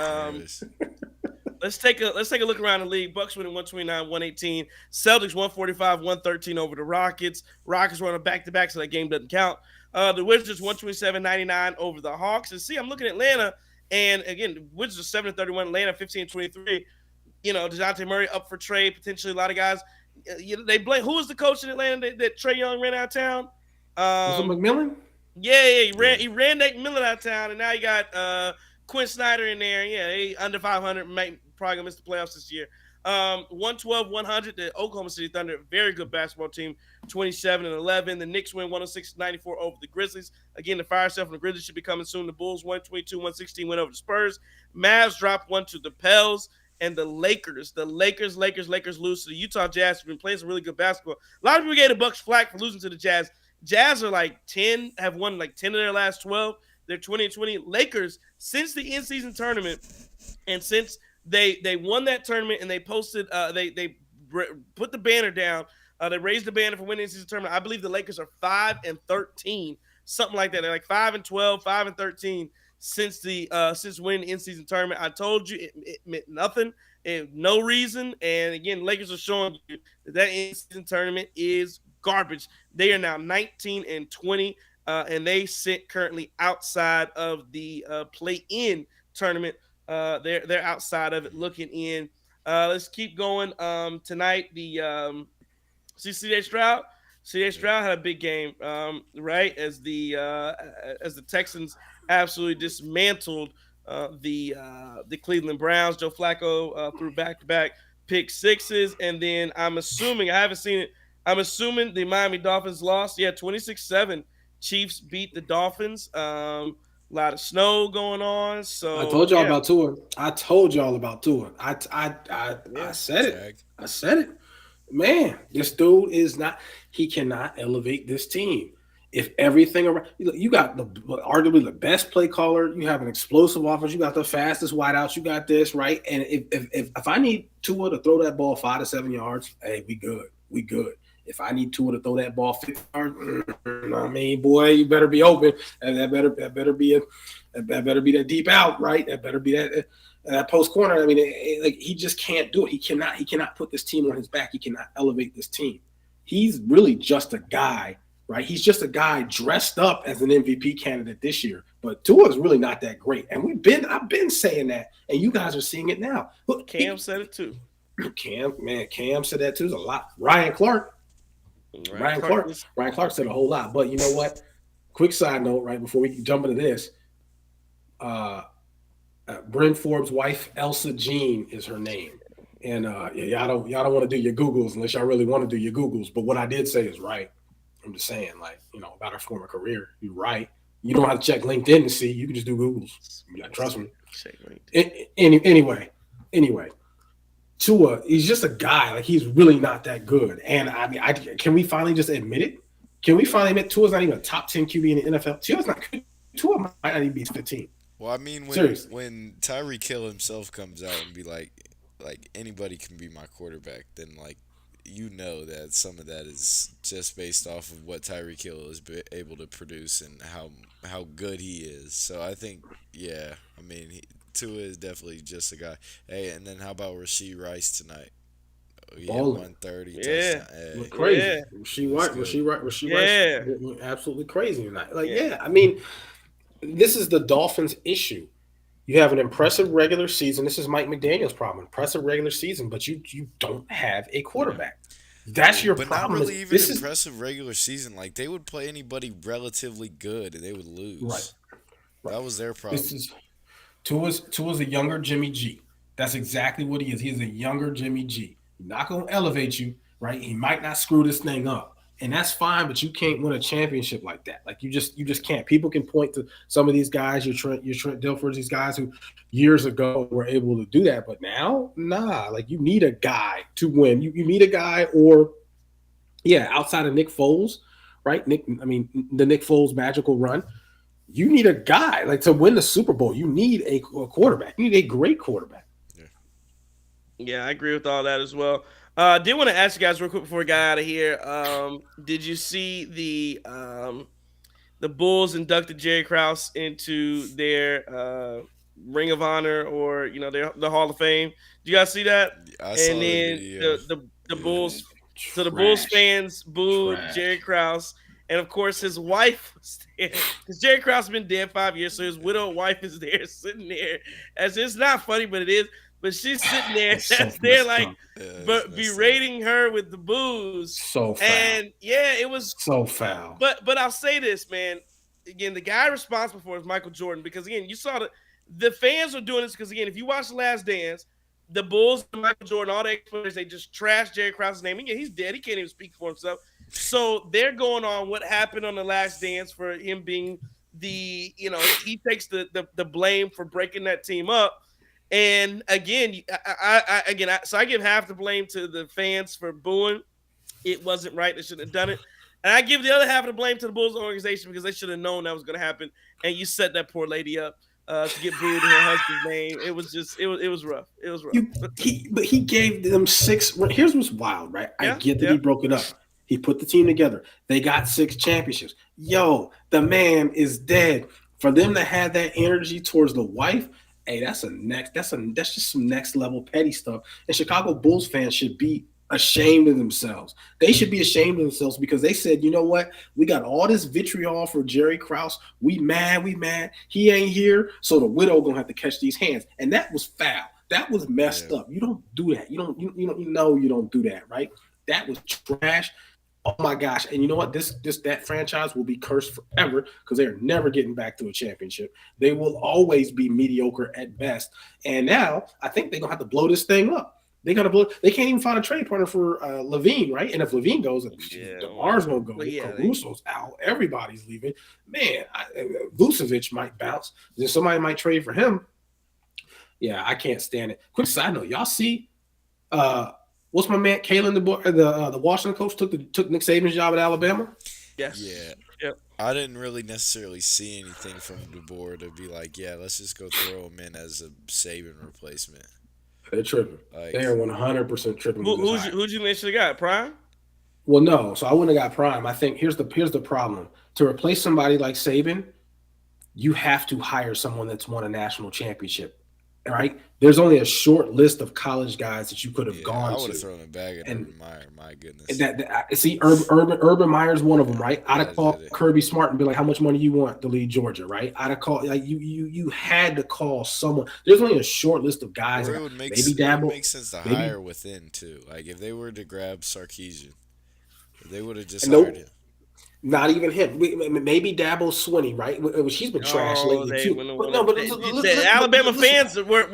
Let's take a look around the league. Bucks winning 129-118. Celtics 145-113 over the Rockets. Rockets were on a back-to-back, so that game doesn't count. The Wizards 127-99 over the Hawks. And see, I'm looking at Atlanta, and again, the Wizards are 7-31. Atlanta 15-23. DeJounte Murray up for trade. Potentially, a lot of guys. They blame. Who was the coach in Atlanta that Trae Young ran out of town? Was it McMillan? Yeah, he ran Nate McMillan out of town, and now you got Quinn Snyder in there. Yeah, they under 500, probably gonna miss the playoffs this year. 112-100. The Oklahoma City Thunder, very good basketball team, 27-11. The Knicks win 106-94 over the Grizzlies. Again, the fire sale from the Grizzlies should be coming soon. The Bulls 122-116 win over the Spurs. Mavs dropped one to the Pels. And the Lakers lose to the Utah Jazz, who've been playing some really good basketball. A lot of people gave the Bucks flack for losing to the Jazz. Jazz are like 10, have won like 10 of their last 12. They're 20-20. Lakers, since the in-season tournament, and since they won that tournament and they posted, they put the banner down. They raised the banner for winning the in-season tournament. I believe the Lakers are 5-13, something like that. They're like 5-12, 5-13. Since winning the in-season tournament. I told you it meant nothing and no reason. And again, Lakers are showing you that in-season tournament is garbage. They are now 19-20, and they sit currently outside of the play-in tournament. They're outside of it, looking in. Let's keep going. Tonight, the CJ Stroud. C.J. Yeah. Stroud had a big game, right? As the Texans absolutely dismantled the Cleveland Browns. Joe Flacco threw back to back pick sixes, and then I'm assuming I haven't seen it. I'm assuming the Miami Dolphins lost. Yeah, 26-7. Chiefs beat the Dolphins. A lot of snow going on, I so told y'all yeah, about Tua. I told y'all about Tua. I yeah. said it. Tag. I said it. Man, this dude is not. He cannot elevate this team. If everything around you got the arguably the best play caller, you have an explosive offense, you got the fastest wideouts, you got this right. And if I need Tua to throw that ball 5 to 7 yards, hey, we good. We good. If I need Tua to throw that ball 50 yards, I mean, boy, you better be open, and that better be that deep out, right? That better be that post corner. I mean, like he just can't do it. He cannot put this team on his back. He cannot elevate this team. He's really just a guy, right? He's just a guy dressed up as an MVP candidate this year. But Tua is really not that great, and I've been saying that, and you guys are seeing it now. Look, Cam said it too. Cam said that too. There's a lot. Ryan Clark Right, Clark. Ryan Clark said a whole lot. But you know what? Quick side note, right before we jump into this, uh, Bryn Forbes' wife, Elsa Jean, is her name. And y'all don't want to do your Googles unless y'all really want to do your Googles. But what I did say is right. I'm just saying, like, about her former career. You're right. You don't have to check LinkedIn to see. You can just do Googles. You gotta trust me. Anyway, Tua, he's just a guy. Like, he's really not that good. And I mean, can we finally just admit it? Can we finally admit Tua's not even a top 10 QB in the NFL? Tua's not good. Tua might not even be 15. Well, I mean, Seriously. when Tyreek Hill himself comes out and be like anybody can be my quarterback, then like you know that some of that is just based off of what Tyreek Hill is able to produce and how good he is. So I think, yeah, I mean, Tua is definitely just a guy. Hey, and then how about Rasheed Rice tonight? He had Balling. 130 Yeah, touchdown. Hey, Went crazy. yeah, She was right. Was good. she right? Was she yeah, right? Went absolutely crazy tonight. Like, yeah. yeah, I mean, this is the Dolphins' issue. You have an impressive regular season. This is Mike McDaniel's problem. Impressive regular season, but you don't have a Yeah. quarterback. That's your But not problem. really even This is impressive regular season. Like they would play anybody relatively good and they would right. lose. Right. That was their This problem. is Tua's a younger Jimmy G. That's exactly what he is. He is a younger Jimmy G. He's not going to elevate you, right? He might not screw this thing up, and that's fine. But you can't win a championship like that. Like you just can't. People can point to some of these guys, your Trent Dilfers, these guys who years ago were able to do that, but now, nah. Like you need a guy to win. You need a guy, or yeah, outside of Nick Foles, right? I mean, the Nick Foles magical run. You need a guy like to win the Super Bowl. You need a quarterback. You need a great quarterback. Yeah. Yeah, I agree with all that as well. Did want to ask you guys real quick before we got out of here. Did you see the Bulls inducted Jerry Krause into their Ring of Honor, or the Hall of Fame? Did you guys see that? I And saw the then video. the Man, Bulls, so the Bulls trash, fans booed Jerry trash. Krause, and of course his wife was there because Jerry Krause has been dead 5 years, so his widowed wife is there sitting there. As it's not funny, but it is. But she's sitting there, It's so that's there messed like, up. Yeah, it's but messed up. berating her with the booze, So foul. and yeah, it was. So foul. But I'll say this, man. Again, the guy responsible for it is Michael Jordan, because again, you saw the fans are doing this because again, if you watch The Last Dance, the Bulls, Michael Jordan, all the experts, they just trashed Jerry Krause's name. And yeah, he's dead. He can't even speak for himself. So they're going on what happened on The Last Dance for him being he takes the blame for breaking that team up. And again, so I give half the blame to the fans for booing. It wasn't right. They shouldn't have done it. And I give the other half of the blame to the Bulls organization because they should have known that was going to happen. And you set that poor lady up to get booed in her husband's name. It was just, it was rough. It was rough. But he gave them 6. Here's what's wild, right? I get that he broke it up. He put the team together. They got 6 championships. Yo, the man is dead. For them to have that energy towards the wife, hey, that's just some next level petty stuff. And Chicago Bulls fans should be ashamed of themselves. They should be ashamed of themselves because they said, you know what? We got all this vitriol for Jerry Krause. We mad. He ain't here, so the widow gonna have to catch these hands. And that was foul. That was messed up. You don't do that. You don't do that, right? That was trash. Oh my gosh! And you know what? This that franchise will be cursed forever because they're never getting back to a championship. They will always be mediocre at best. And now I think they're gonna have to blow this thing up. They gotta blow. They can't even find a trade partner for Levine, right? And if Levine goes, Yeah, Demar's gonna go. yeah, Caruso's out. Everybody's leaving. Man, Vucevic might bounce. Then somebody might trade for him. Yeah, I can't stand it. Quick side note, y'all see uh, what's my man Kalen the Washington coach took Nick Saban's job at Alabama? yes, Yeah. yep. I didn't really necessarily see anything from DeBoer to be like, yeah, let's just go throw him in as a Saban replacement. They're tripping. They Like, are 100% tripping with this hire. Who'd you initially got? Prime? Well, no, so I wouldn't have got Prime. I think here's the problem. To replace somebody like Saban, you have to hire someone that's won a national championship, right? There's only a short list of college guys that you could have yeah, I gone would have to, thrown a bag at and Urban Meyer. My goodness. see, Urban Meyer's one of them, right? I'd have That called did it. Kirby Smart and be like, "How much money you want to lead Georgia?" Right? I'd have called like you had to call someone. There's only a short list of guys. Or Like, it would make maybe it would Dabble, make sense to maybe hire within too. Like if they were to grab Sarkeesian, they would have just hired nope. him. Not even him. Maybe Dabo Swinney, right? She's been trash Oh, lately they too. wouldn't But no, want but to. The Alabama listen. fans were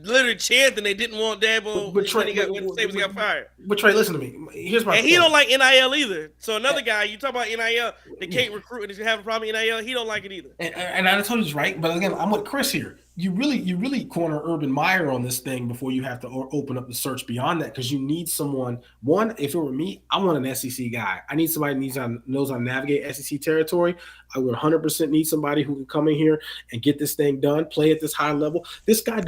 literally chanting they didn't want Dabo But when Trey, when Saban got fired. but Trey, listen to me. Here's my And he point. don't like NIL either. So another guy, you talk about NIL, they can't recruit and if you have a problem with NIL, he don't like it either. And I told you this, right? But again, I'm with Chris here. You really corner Urban Meyer on this thing before you have to open up the search beyond that because you need someone. One, if it were me, I want an SEC guy. I need somebody who knows how to navigate SEC territory. I would 100% need somebody who can come in here and get this thing done, play at this high level. This guy,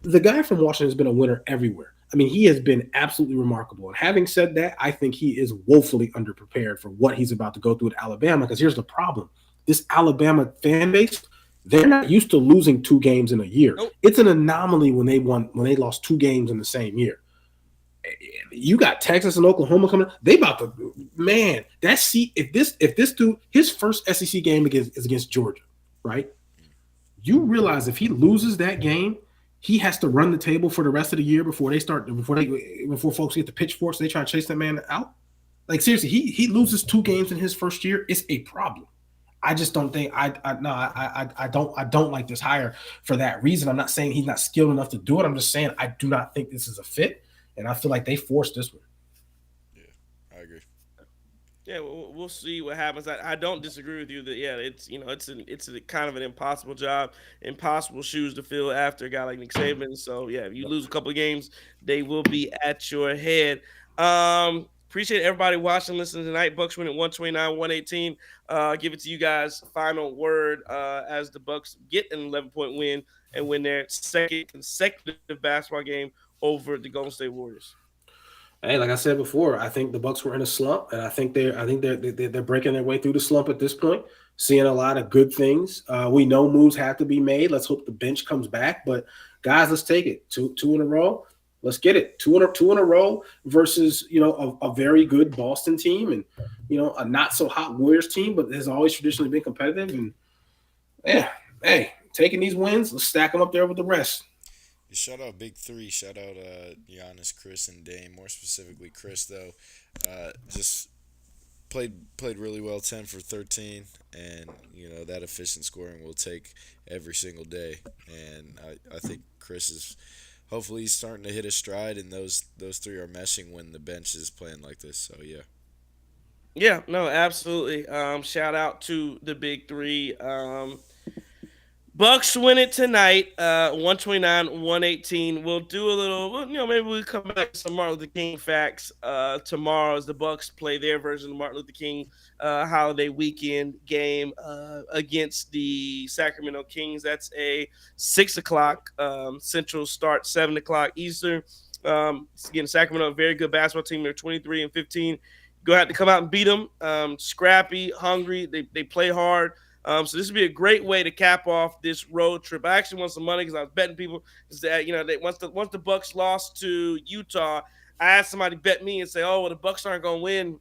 the guy from Washington has been a winner everywhere. I mean, he has been absolutely remarkable. And having said that, I think he is woefully underprepared for what he's about to go through at Alabama. Because here's the problem: this Alabama fan base, they're not used to losing 2 games in a year. Nope. It's an anomaly when they lost 2 games in the same year. You got Texas and Oklahoma coming. They about to man. That seat. If this dude his first SEC game is against Georgia, right? You realize if he loses that game, he has to run the table for the rest of the year before folks get the pitchforks. They try to chase that man out. Like seriously, he loses 2 games in his first year. It's a problem. I just don't think I don't like this hire for that reason. I'm not saying he's not skilled enough to do it. I'm just saying I do not think this is a fit, and I feel like they forced this one. Yeah, I agree. Yeah, we'll see what happens. I don't disagree with you that yeah, it's a kind of an impossible job, impossible shoes to fill after a guy like Nick Saban. So yeah, if you lose a couple of games, they will be at your head. Appreciate everybody watching, listening tonight. Bucks win at 129-118. Give it to you guys. Final word as the Bucks get an 11-point win and win their second consecutive basketball game over the Golden State Warriors. Hey, like I said before, I think the Bucks were in a slump, and I think they're breaking their way through the slump at this point. Seeing a lot of good things. We know moves have to be made. Let's hope the bench comes back. But guys, let's take it. Two in a row. Let's get it. Two in a row versus a very good Boston team and a not so hot Warriors team, but has always traditionally been competitive. And yeah, hey, taking these wins, let's stack them up there with the rest. Shout out Big Three. Shout out Giannis, Chris, and Dame. More specifically, Chris though, just played really well, 10 for 13, and that efficient scoring will take every single day. And I think Chris is hopefully he's starting to hit a stride, and those three are meshing when the bench is playing like this. So yeah. Yeah, no, absolutely. Shout out to the Big Three. Bucks win it tonight, 129-118. We'll do a little, maybe we'll come back to some Martin Luther King facts tomorrow as the Bucks play their version of the Martin Luther King holiday weekend game against the Sacramento Kings. That's a 6 o'clock Central start, 7 o'clock Eastern. Again, Sacramento, a very good basketball team. They're 23-15. Go have to come out and beat them. Scrappy, hungry. They play hard. So this would be a great way to cap off this road trip. I actually won some money because I was betting people. Is that once the Bucks lost to Utah, I asked somebody to bet me and say, "Oh, well, the Bucks aren't going to win.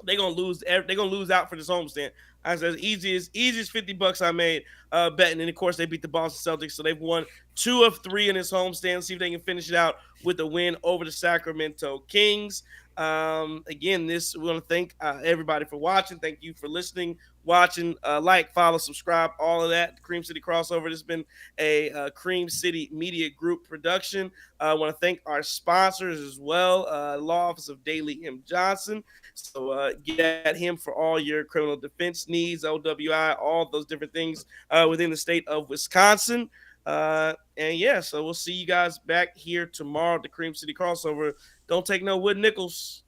They're going to lose. They're going to lose out for this homestand." I said, easy as $50 I made betting, and of course they beat the Boston Celtics, so they've won 2 of 3 in this homestand. See if they can finish it out with a win over the Sacramento Kings. Again, we want to thank everybody for watching. Thank you for listening, watching, like, follow, subscribe, all of that. The Cream City Crossover. This has been a Cream City Media Group production. I want to thank our sponsors as well, Law Office of Daley M. Johnson. So get at him for all your criminal defense needs, OWI, all those different things within the state of Wisconsin. And yeah, so we'll see you guys back here tomorrow at the Cream City Crossover. Don't take no wood nickels.